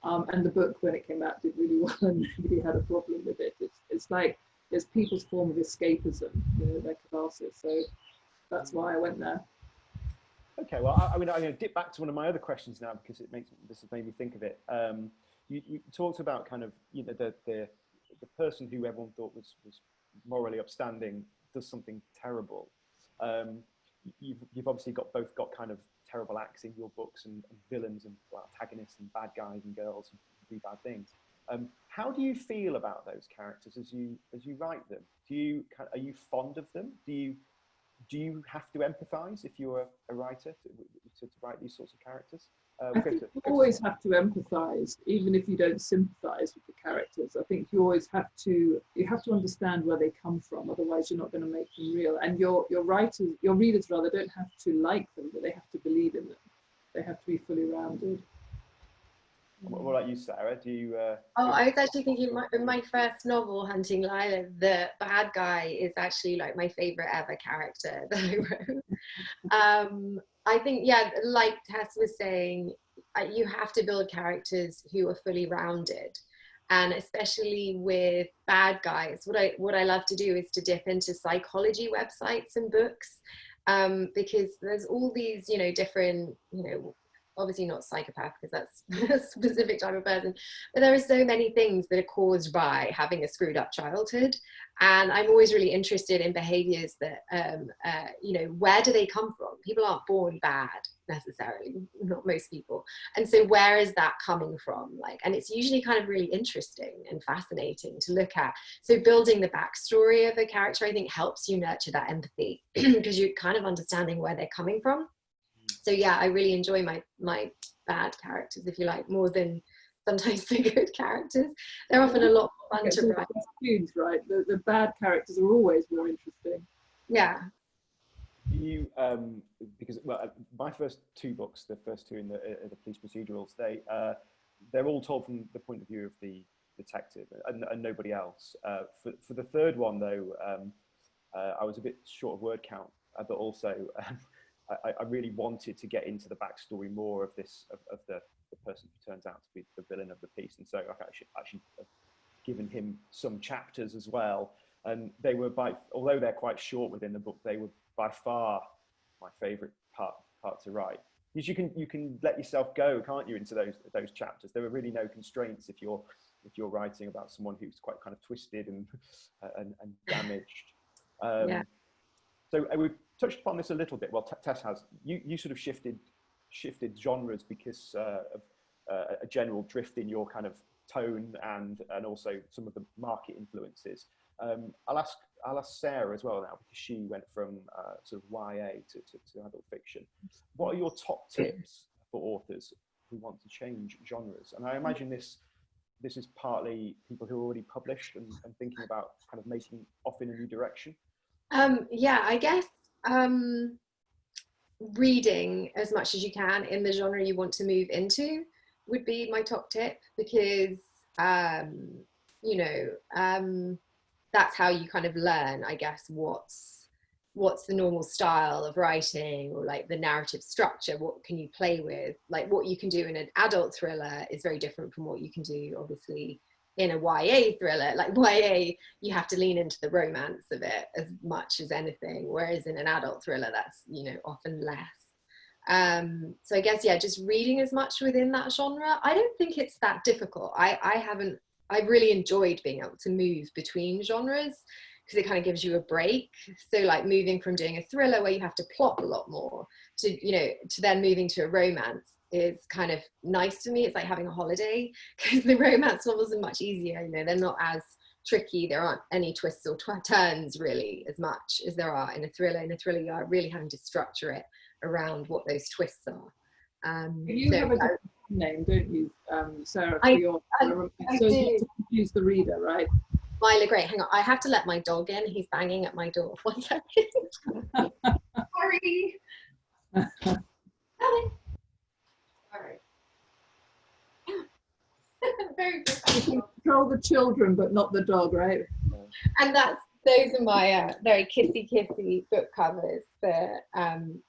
Speaker 4: And the book, when it came out, did really well, and nobody had a problem with it. It's like it's people's form of escapism, you know, their catharsis. So that's why I went there. Okay, well, I'm going to dip back to one of my other questions now, because this has made me think of it. You talked about kind of, you know, the person who everyone thought was morally upstanding does something terrible. You've obviously both got kind of terrible acts in your books, and villains and antagonists and bad guys and girls who do bad things. How do you feel about those characters as you write them? Are you fond of them? Do you have to empathize if you're a writer to write these sorts of characters? I think you always have to empathize, even if you don't sympathize with the characters. I think you always have to understand where they come from, otherwise you're not going to make them real. And your readers rather, don't have to like them, but they have to believe in them. They have to be fully rounded. What about you, Sarah? Do you?
Speaker 3: I was actually thinking my first novel, Hunting Lila, the bad guy is actually like my favorite ever character that I wrote. I think, yeah, like Tess was saying, you have to build characters who are fully rounded. And especially with bad guys, what I love to do is to dip into psychology websites and books, because there's all these, you know, different, you know, obviously not psychopath because that's a specific type of person, but there are so many things that are caused by having a screwed up childhood. And I'm always really interested in behaviors that, you know, where do they come from? People aren't born bad necessarily, not most people. And so where is that coming from? Like, and it's usually kind of really interesting and fascinating to look at. So building the backstory of a character, I think, helps you nurture that empathy because you're kind of understanding where they're coming from. So yeah, I really enjoy my bad characters, if you like, more than sometimes the good characters. They're often a lot more fun to write.
Speaker 4: Huge, right? The bad characters are always more interesting.
Speaker 3: Yeah.
Speaker 2: You because well, my first two books, the first two in the police procedurals, they're all told from the point of view of the detective and nobody else. For the third one though, I was a bit short of word count, but also I really wanted to get into the backstory more of this of the person who turns out to be the villain of the piece, and so I've actually given him some chapters as well, and they were although they're quite short within the book, they were by far my favourite part to write, because you can let yourself go, can't you, into those chapters. There were really no constraints if you're writing about someone who's quite kind of twisted and damaged.
Speaker 3: Yeah.
Speaker 2: So we've touched upon this a little bit. Well, Tess has. You sort of shifted genres because of a general drift in your kind of tone and also some of the market influences. I'll ask Sarah as well now, because she went from sort of YA to adult fiction. What are your top tips for authors who want to change genres? And I imagine this is partly people who are already published and thinking about kind of making off in a new direction.
Speaker 3: Yeah, I guess reading as much as you can in the genre you want to move into would be my top tip, because you know, that's how you kind of learn, I guess, what's the normal style of writing, or like the narrative structure, what can you play with. Like what you can do in an adult thriller is very different from what you can do obviously in a YA thriller. Like YA, you have to lean into the romance of it as much as anything, whereas in an adult thriller, that's, you know, often less. So I guess, yeah, just reading as much within that genre. I don't think it's that difficult. I've really enjoyed being able to move between genres, because it kind of gives you a break. So like moving from doing a thriller where you have to plot a lot more to, you know, to then moving to a romance is kind of nice to me. It's like having a holiday, because the romance novels are much easier. You know, they're not as tricky. There aren't any twists or turns really as much as there are in a thriller. In a thriller, you are really having to structure it around what those twists are.
Speaker 4: You have a different name, don't you, Sarah? For your,
Speaker 3: I
Speaker 4: so
Speaker 3: do.
Speaker 4: to confuse the reader, right?
Speaker 3: Myla Gray. Hang on, I have to let my dog in. He's banging at my door. 1 second. Sorry. Sorry. Very professional.
Speaker 4: Control the children, but not the dog, right?
Speaker 3: And those are my very kissy book covers for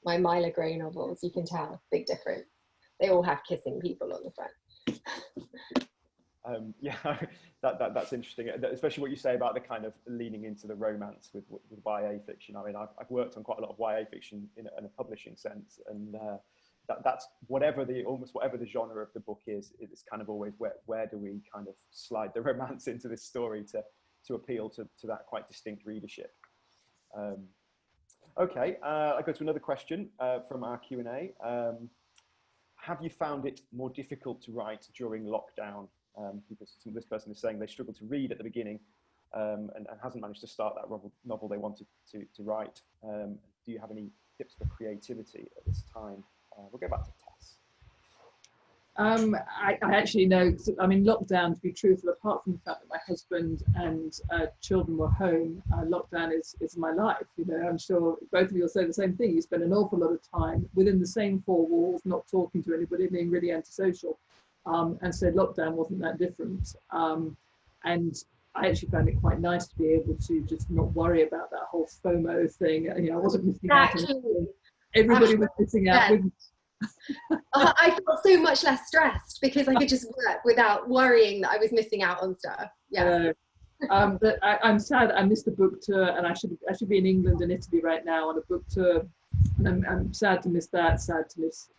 Speaker 3: my Myla Gray novels. You can tell, big difference. They all have kissing people on the front.
Speaker 2: Yeah, that's interesting, especially what you say about the kind of leaning into the romance with YA fiction. I mean, I've worked on quite a lot of YA fiction in a publishing sense, and that's almost whatever the genre of the book is, it's kind of always where do we kind of slide the romance into this story to appeal to that quite distinct readership. Okay, I go to another question from our Q&A. Have you found it more difficult to write during lockdown? Because this person is saying they struggled to read at the beginning and hasn't managed to start that novel they wanted to write. Do you have any tips for creativity at this time? We'll go back to Tess.
Speaker 4: I actually know, I mean, lockdown, to be truthful, apart from the fact that my husband and children were home, lockdown is my life. You know, I'm sure both of you will say the same thing. You spend an awful lot of time within the same four walls, not talking to anybody, being really antisocial. And so lockdown wasn't that different. And I actually found it quite nice to be able to just not worry about that whole FOMO thing. You know, I wasn't missing out on anything. Everybody was missing out with me.
Speaker 3: I felt so much less stressed because I could just work without worrying that I was missing out on stuff. Yeah.
Speaker 4: But I'm sad I missed the book tour, and I should be in England and Italy right now on a book tour, and I'm sad to miss that. Sad to miss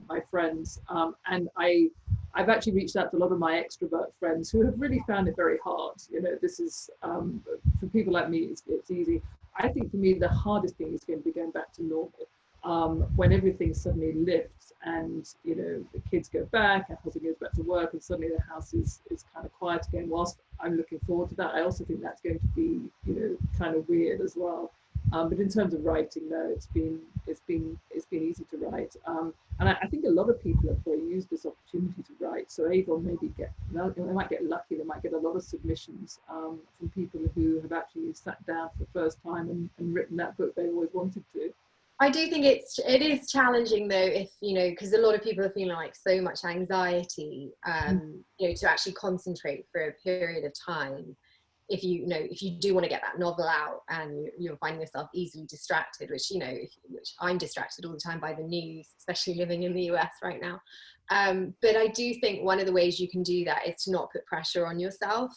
Speaker 4: my friends, and I've actually reached out to a lot of my extrovert friends who have really found it very hard. You know, this is for people like me, it's easy. I think for me the hardest thing is going to be going back to normal, when everything suddenly lifts and, you know, the kids go back, our husband goes back to work, and suddenly the house is kind of quiet again. Whilst I'm looking forward to that, I also think that's going to be, you know, kind of weird as well. But in terms of writing, though, it's been easy to write, and I think a lot of people have used this opportunity to write. So Avon they might get lucky. They might get a lot of submissions from people who have actually sat down for the first time and written that book they always wanted to.
Speaker 3: I do think it is challenging, though, if, you know, because a lot of people are feeling like so much anxiety, you know, to actually concentrate for a period of time. If you do want to get that novel out and you're finding yourself easily distracted, which, you know, which I'm distracted all the time by the news, especially living in the US right now. But I do think one of the ways you can do that is to not put pressure on yourself,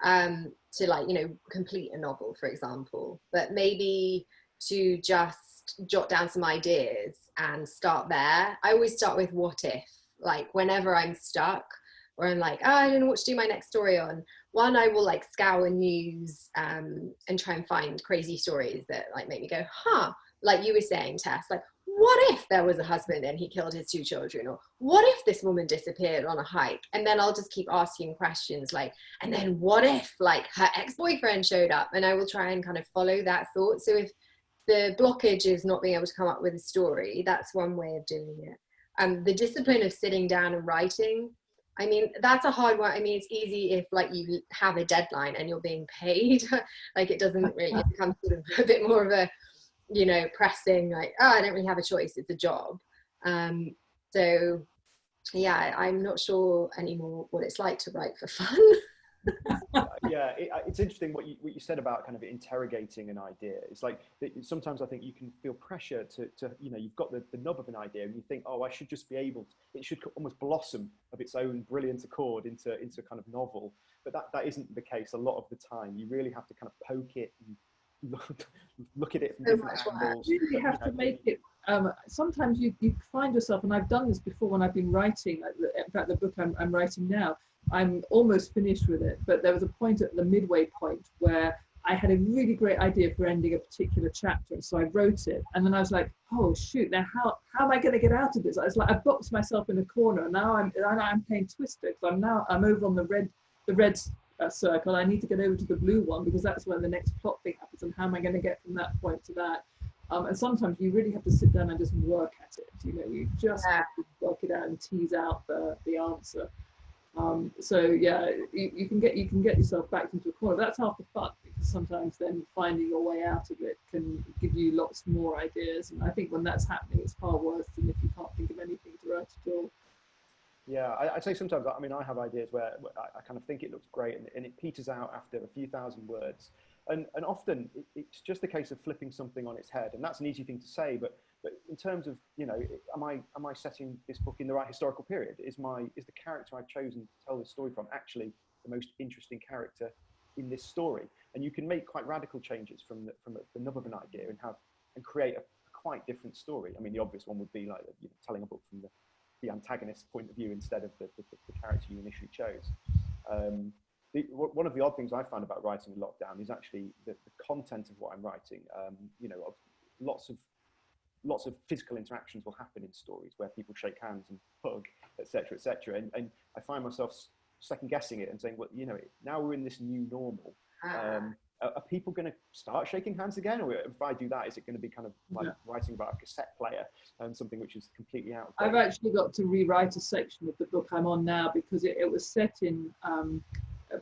Speaker 3: to, like, you know, complete a novel, for example, but maybe to just jot down some ideas and start there. I always start with what if, like whenever I'm stuck or I'm like, oh, I don't know what to do my next story on. One, I will like scour news and try and find crazy stories that like make me go, huh, like you were saying, Tess, like what if there was a husband and he killed his 2 children? Or what if this woman disappeared on a hike? And then I'll just keep asking questions like, and then what if like her ex-boyfriend showed up? And I will try and kind of follow that thought. So if the blockage is not being able to come up with a story, that's one way of doing it. The discipline of sitting down and writing, I mean, that's a hard one. I mean, it's easy if like you have a deadline and you're being paid. Like it doesn't really, it becomes sort of a bit more of a, you know, pressing, like, oh, I don't really have a choice, it's a job. So yeah, I'm not sure anymore what it's like to write for fun.
Speaker 2: Yeah, it's interesting what you said about kind of interrogating an idea. It's like sometimes I think you can feel pressure to you know, you've got the nub of an idea and you think, oh, I should just be able to, it should almost blossom of its own brilliant accord into kind of novel. But that isn't the case a lot of the time. You really have to kind of poke it and look at it from different angles.
Speaker 4: You really have to make it. Sometimes you find yourself, and I've done this before when I've been writing. In fact, the book I'm writing now, I'm almost finished with it, but there was a point at the midway point where I had a really great idea for ending a particular chapter, so I wrote it, and then I was like, oh shoot, now how am I going to get out of this? I was like, I boxed myself in a corner. Now I'm playing Twister, because I'm over on the red circle. I need to get over to the blue one because that's where the next plot thing happens, and how am I going to get from that point to that? And sometimes you really have to sit down and just work at it. You know, you just have to work it out and tease out the answer. So yeah, you can get yourself back into a corner. That's half the fun, because sometimes then finding your way out of it can give you lots more ideas. And I think when that's happening, it's far worse than if you can't think of anything to write at all.
Speaker 2: Yeah, I'd say sometimes, I mean, I have ideas where I kind of think it looks great and it peters out after a few thousand words. And often it's just a case of flipping something on its head. And that's an easy thing to say, but in terms of, you know, am I setting this book in the right historical period? Is the character I've chosen to tell this story from actually the most interesting character in this story? And you can make quite radical changes from the nub of an idea and create a quite different story. I mean, the obvious one would be like, you know, telling a book from the antagonist's point of view instead of the character you initially chose. One of the odd things I found about writing in lockdown is actually the content of what I'm writing. You know, lots of physical interactions will happen in stories where people shake hands and hug, etc., etc. And I find myself second guessing it and saying, well, you know, now we're in this new normal. Are people going to start shaking hands again? Or if I do that, is it going to be kind of like writing about a cassette player and something which is completely out of date?
Speaker 4: I've actually got to rewrite a section of the book I'm on now, because it was set in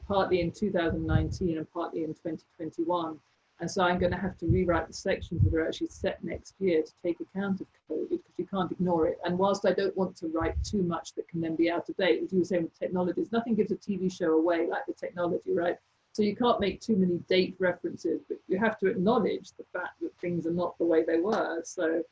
Speaker 4: partly in 2019 and partly in 2021. And so I'm going to have to rewrite the sections that are actually set next year to take account of COVID, because you can't ignore it. And whilst I don't want to write too much that can then be out of date, as you were saying with technologies, nothing gives a TV show away like the technology, right? So you can't make too many date references, but you have to acknowledge the fact that things are not the way they were. So,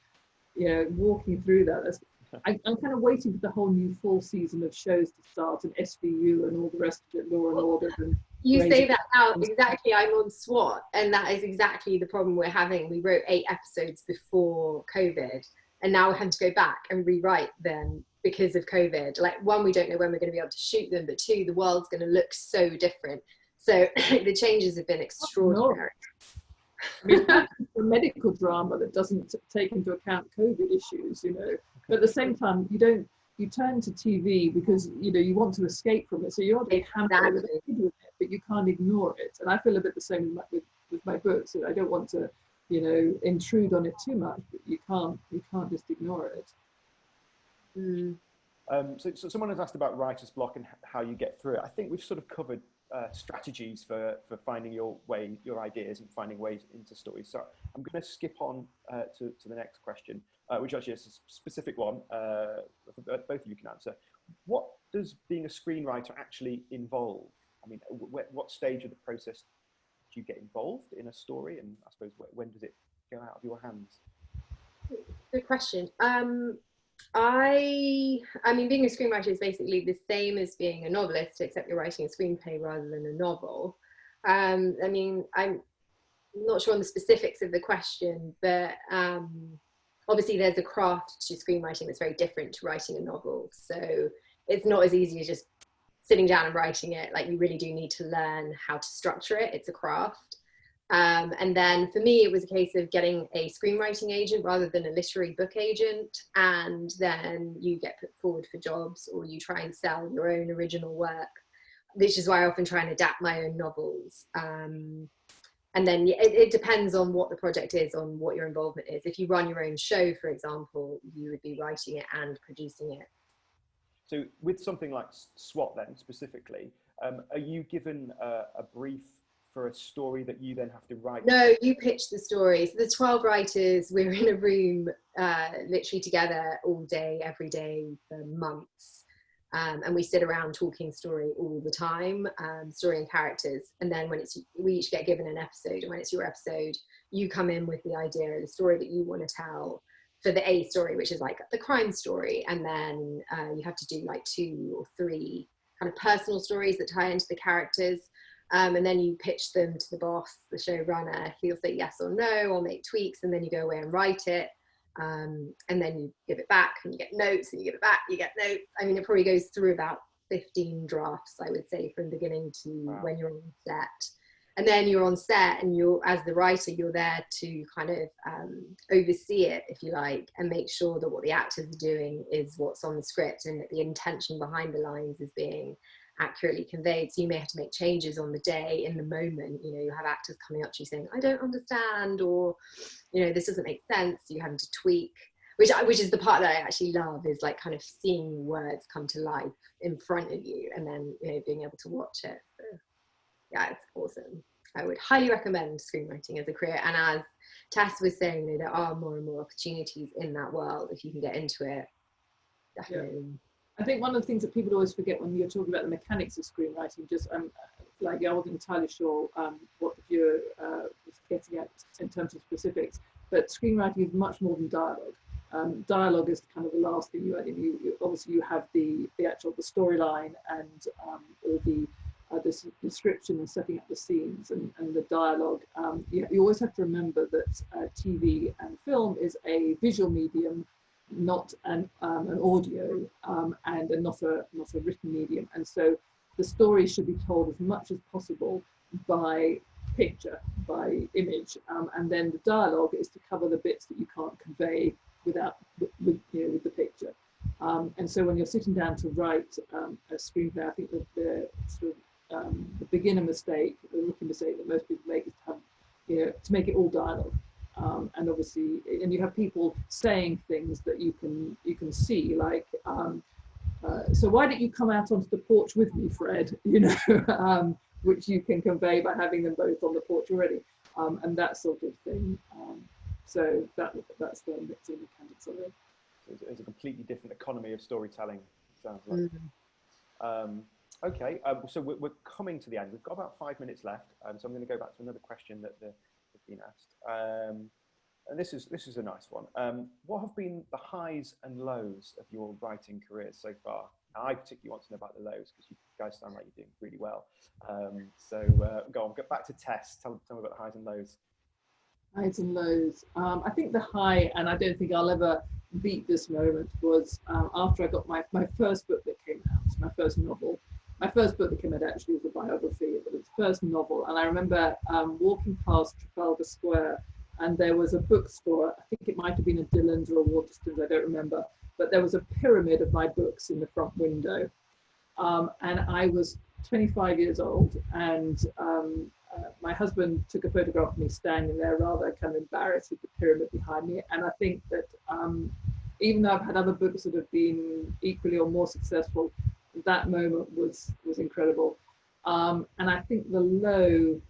Speaker 4: you know, walking through that, I'm kind of waiting for the whole new fall season of shows to start, and SVU and all the rest of it, Law and Order. And
Speaker 3: you say that now, exactly. I'm on SWAT, and that is exactly the problem we're having. We wrote 8 episodes before COVID, and now we're having to go back and rewrite them because of COVID. Like, 1, we don't know when we're going to be able to shoot them, but 2, the world's going to look so different. So the changes have been extraordinary.
Speaker 4: I mean, that's a medical drama that doesn't take into account COVID issues, you know. But at the same time, you turn to TV because, you know, you want to escape from it. So you're not hampered with it, but you can't ignore it. And I feel a bit the same with my books. I don't want to, you know, intrude on it too much, but you can't just ignore it.
Speaker 3: Mm.
Speaker 2: So someone has asked about writer's block and how you get through it. I think we've sort of covered strategies for finding your ideas and finding ways into stories. So I'm going to skip on to the next question, which actually is a specific one. Both of you can answer. What does being a screenwriter actually involve? I mean, what stage of the process do you get involved in a story, and I suppose when does it go out of your hands?
Speaker 3: Good question. I mean, being a screenwriter is basically the same as being a novelist, except you're writing a screenplay rather than a novel. I mean, I'm not sure on the specifics of the question, but obviously there's a craft to screenwriting that's very different to writing a novel. So it's not as easy as just sitting down and writing it. Like, you really do need to learn how to structure it. It's a craft. And then for me, it was a case of getting a screenwriting agent rather than a literary book agent. And then you get put forward for jobs, or you try and sell your own original work, which is why I often try and adapt my own novels. And then it depends on what the project is, on what your involvement is. If you run your own show, for example, you would be writing it and producing it.
Speaker 2: So with something like SWAT then specifically, are you given a brief for a story that you then have to write?
Speaker 3: No, you pitch the story. So there's 12 writers. We're in a room literally together all day, every day for months. And we sit around talking story all the time, story and characters. And then we each get given an episode. And when it's your episode, you come in with the idea of the story that you want to tell for the A story, which is like the crime story. And then you have to do like 2 or 3 kind of personal stories that tie into the characters. And then you pitch them to the boss, the showrunner. He'll say yes or no, or make tweaks, and then you go away and write it. And then you give it back, and you get notes, and you give it back, you get notes. I mean, it probably goes through about 15 drafts, I would say, from beginning to when you're on set. And then you're on set, and as the writer, you're there to kind of oversee it, if you like, and make sure that what the actors are doing is what's on the script, and that the intention behind the lines is being accurately conveyed. So you may have to make changes on the day, in the moment. You know, you have actors coming up to you saying, I don't understand, or, you know, this doesn't make sense. You having to tweak, which is the part that I actually love, is like kind of seeing words come to life in front of you, and then, you know, being able to watch it. So yeah, it's awesome. I would highly recommend screenwriting as a career. And as Tess was saying, you know, there are more and more opportunities in that world if you can get into it. Definitely. Yeah.
Speaker 4: I think one of the things that people always forget when you're talking about the mechanics of screenwriting, just like I wasn't entirely sure what the viewer was getting at in terms of specifics, but screenwriting is much more than dialogue. Dialogue is kind of the last thing you add in. You obviously you have the storyline and all the description and setting up the scenes and the dialogue. You always have to remember that TV and film is a visual medium, not an audio, and not a written medium. And so the story should be told as much as possible by picture, by image, and then the dialogue is to cover the bits that you can't convey with the picture. And so when you're sitting down to write a screenplay, I think that the sort of the beginner mistake, the rookie mistake that most people make is to have, you know, to make it all dialogue. And obviously, and you have people saying things that you can see, like, so why don't you come out onto the porch with me, Fred? You know, which you can convey by having them both on the porch already, and that sort of thing. So that's the mixing mechanics of it.
Speaker 2: It's a completely different economy of storytelling, it sounds like. Okay, so we're coming to the end. We've got about 5 minutes left, so I'm going to go back to another question that has been asked. and this is a nice one. What have been the highs and lows of your writing career so far? Now, I particularly want to know about the lows because you guys sound like you're doing really well. So go on, get back to Tess. Tell me about the highs and lows.
Speaker 4: Highs and lows. I think the high, and I don't think I'll ever beat this moment, was after I got my first book that came out, my first novel. My first book that came out actually was a biography, but it's first novel. And I remember walking past Trafalgar Square, and there was a bookstore. I think it might have been a Dillon's or a Waterstones, I don't remember. But there was a pyramid of my books in the front window. And I was 25 years old, and my husband took a photograph of me standing there rather kind of embarrassed with the pyramid behind me. And I think that even though I've had other books that have been equally or more successful, that moment was incredible. And I think the low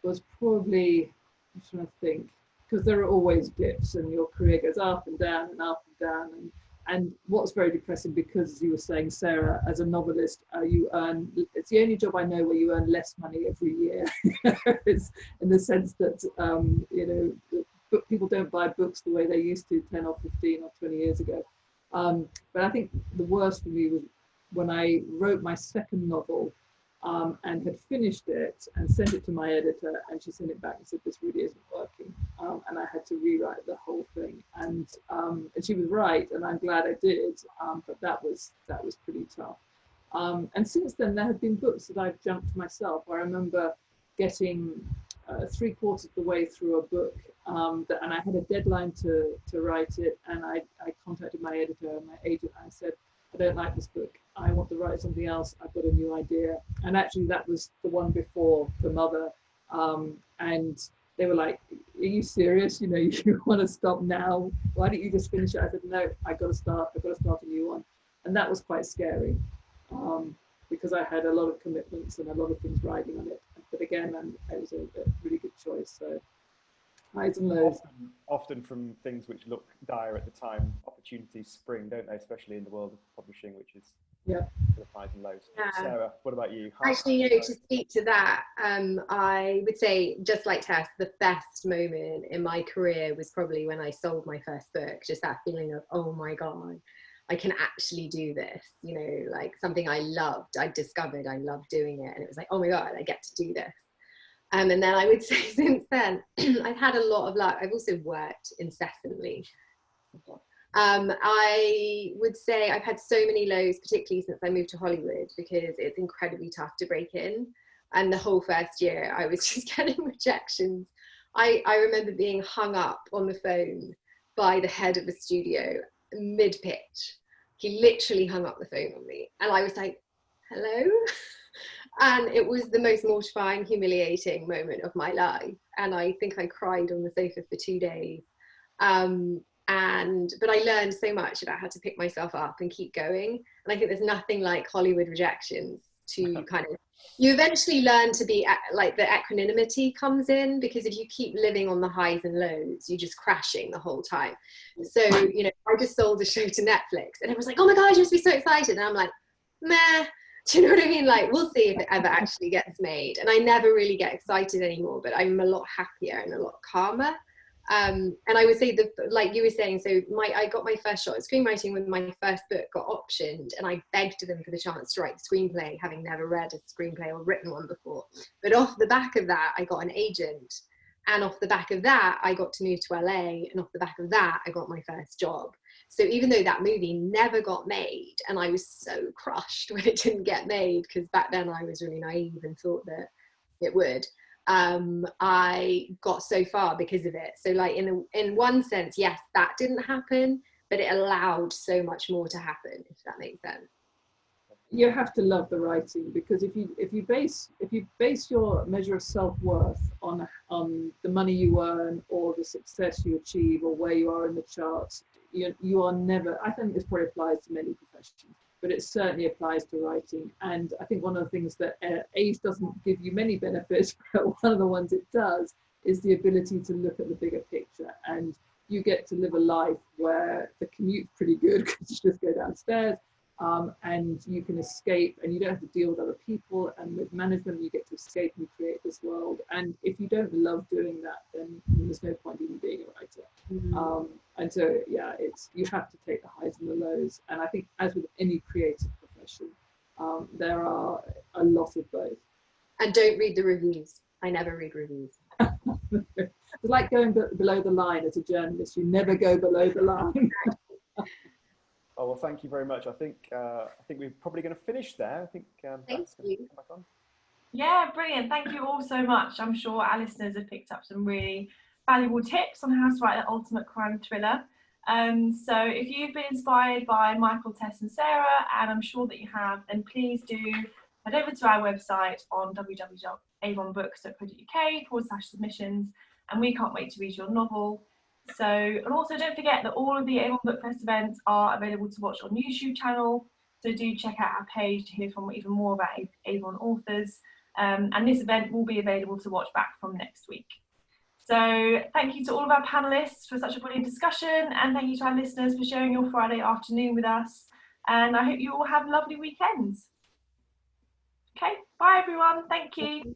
Speaker 4: was probably, I'm trying to think, because there are always dips and your career goes up and down and up and down. And what's very depressing, because as you were saying, Sarah, as a novelist, you earn, it's the only job I know where you earn less money every year. It's in the sense that, you know, people don't buy books the way they used to 10 or 15 or 20 years ago. But I think the worst for me was when I wrote my second novel and had finished it and sent it to my editor, and she sent it back and said, this really isn't working. And I had to rewrite the whole thing. And she was right, and I'm glad I did, but that was pretty tough. And since then, there have been books that I've jumped myself. I remember getting 3/4 of the way through a book, and I had a deadline to write it, and I contacted my editor and my agent, and I said, I don't like this book. I want to write something else. I've got a new idea. And actually that was the one before The Mother. And they were like, are you serious? You know, you want to stop now? Why don't you just finish it? I said, no, I've got to start a new one. And that was quite scary because I had a lot of commitments and a lot of things riding on it. But again, it was a really good choice. So highs and lows.
Speaker 2: Often from things which look dire at the time, opportunities spring, don't they? Especially in the world of publishing, which is the highs and lows.
Speaker 3: Yeah.
Speaker 2: Sarah, what about you?
Speaker 3: Actually, you know, to speak to that, I would say, just like Tess, the best moment in my career was probably when I sold my first book. Just that feeling of, oh my God, I can actually do this. You know, like something I loved. I discovered I loved doing it, and it was like, oh my God, I get to do this. And then I would say since then, I've had a lot of luck. I've also worked incessantly. I would say I've had so many lows, particularly since I moved to Hollywood, because it's incredibly tough to break in. And the whole first year, I was just getting rejections. I remember being hung up on the phone by the head of the studio mid-pitch. He literally hung up the phone on me. And I was like, hello? And it was the most mortifying, humiliating moment of my life. And I think I cried on the sofa for 2 days. But I learned so much about how to pick myself up and keep going. And I think there's nothing like Hollywood rejections to kind of, you eventually learn to be like, the equanimity comes in, because if you keep living on the highs and lows, you're just crashing the whole time. So, you know, I just sold a show to Netflix and it was like, oh my God, you must be so excited. And I'm like, meh. Do you know what I mean? Like, we'll see if it ever actually gets made. And I never really get excited anymore, but I'm a lot happier and a lot calmer. And I would say, like you were saying, so I got my first shot at screenwriting when my first book got optioned, and I begged them for the chance to write the screenplay, having never read a screenplay or written one before. But off the back of that, I got an agent. And off the back of that, I got to move to LA. And off the back of that, I got my first job. So even though that movie never got made, and I was so crushed when it didn't get made, because back then I was really naive and thought that it would, I got so far because of it. So like in one sense, yes, that didn't happen, but it allowed so much more to happen, if that makes sense.
Speaker 4: You have to love the writing, because if you base your measure of self-worth on the money you earn or the success you achieve or where you are in the charts, you are never, I think this probably applies to many professions, but it certainly applies to writing. And I think one of the things that age doesn't give you many benefits, but one of the ones it does is the ability to look at the bigger picture. And you get to live a life where the commute's pretty good because you just go downstairs. and you can escape, and you don't have to deal with other people, and with management you get to escape and create this world. And if you don't love doing that, then there's no point even being a writer. And so yeah, you have to take the highs and the lows, and I think as with any creative profession, there are a lot of both.
Speaker 3: And don't read the reviews. I never read reviews.
Speaker 4: It's like going below the line as a journalist. You never go below the line.
Speaker 2: Oh, well, thank you very much. I think we're probably going to finish there. I think
Speaker 3: Thank you.
Speaker 2: Come back on.
Speaker 1: Yeah, brilliant. Thank you all so much. I'm sure our listeners have picked up some really valuable tips on how to write an ultimate crime thriller. So if you've been inspired by Michael, Tess and Sarah, and I'm sure that you have, then please do head over to our website on www.avonbooks.co.uk/submissions, and we can't wait to read your novel. So, and also don't forget that all of the Avon Book Fest events are available to watch on YouTube channel. So do check out our page to hear from even more about Avon authors. And this event will be available to watch back from next week. So thank you to all of our panelists for such a brilliant discussion, and thank you to our listeners for sharing your Friday afternoon with us. And I hope you all have lovely weekends. Okay, bye everyone. Thank you.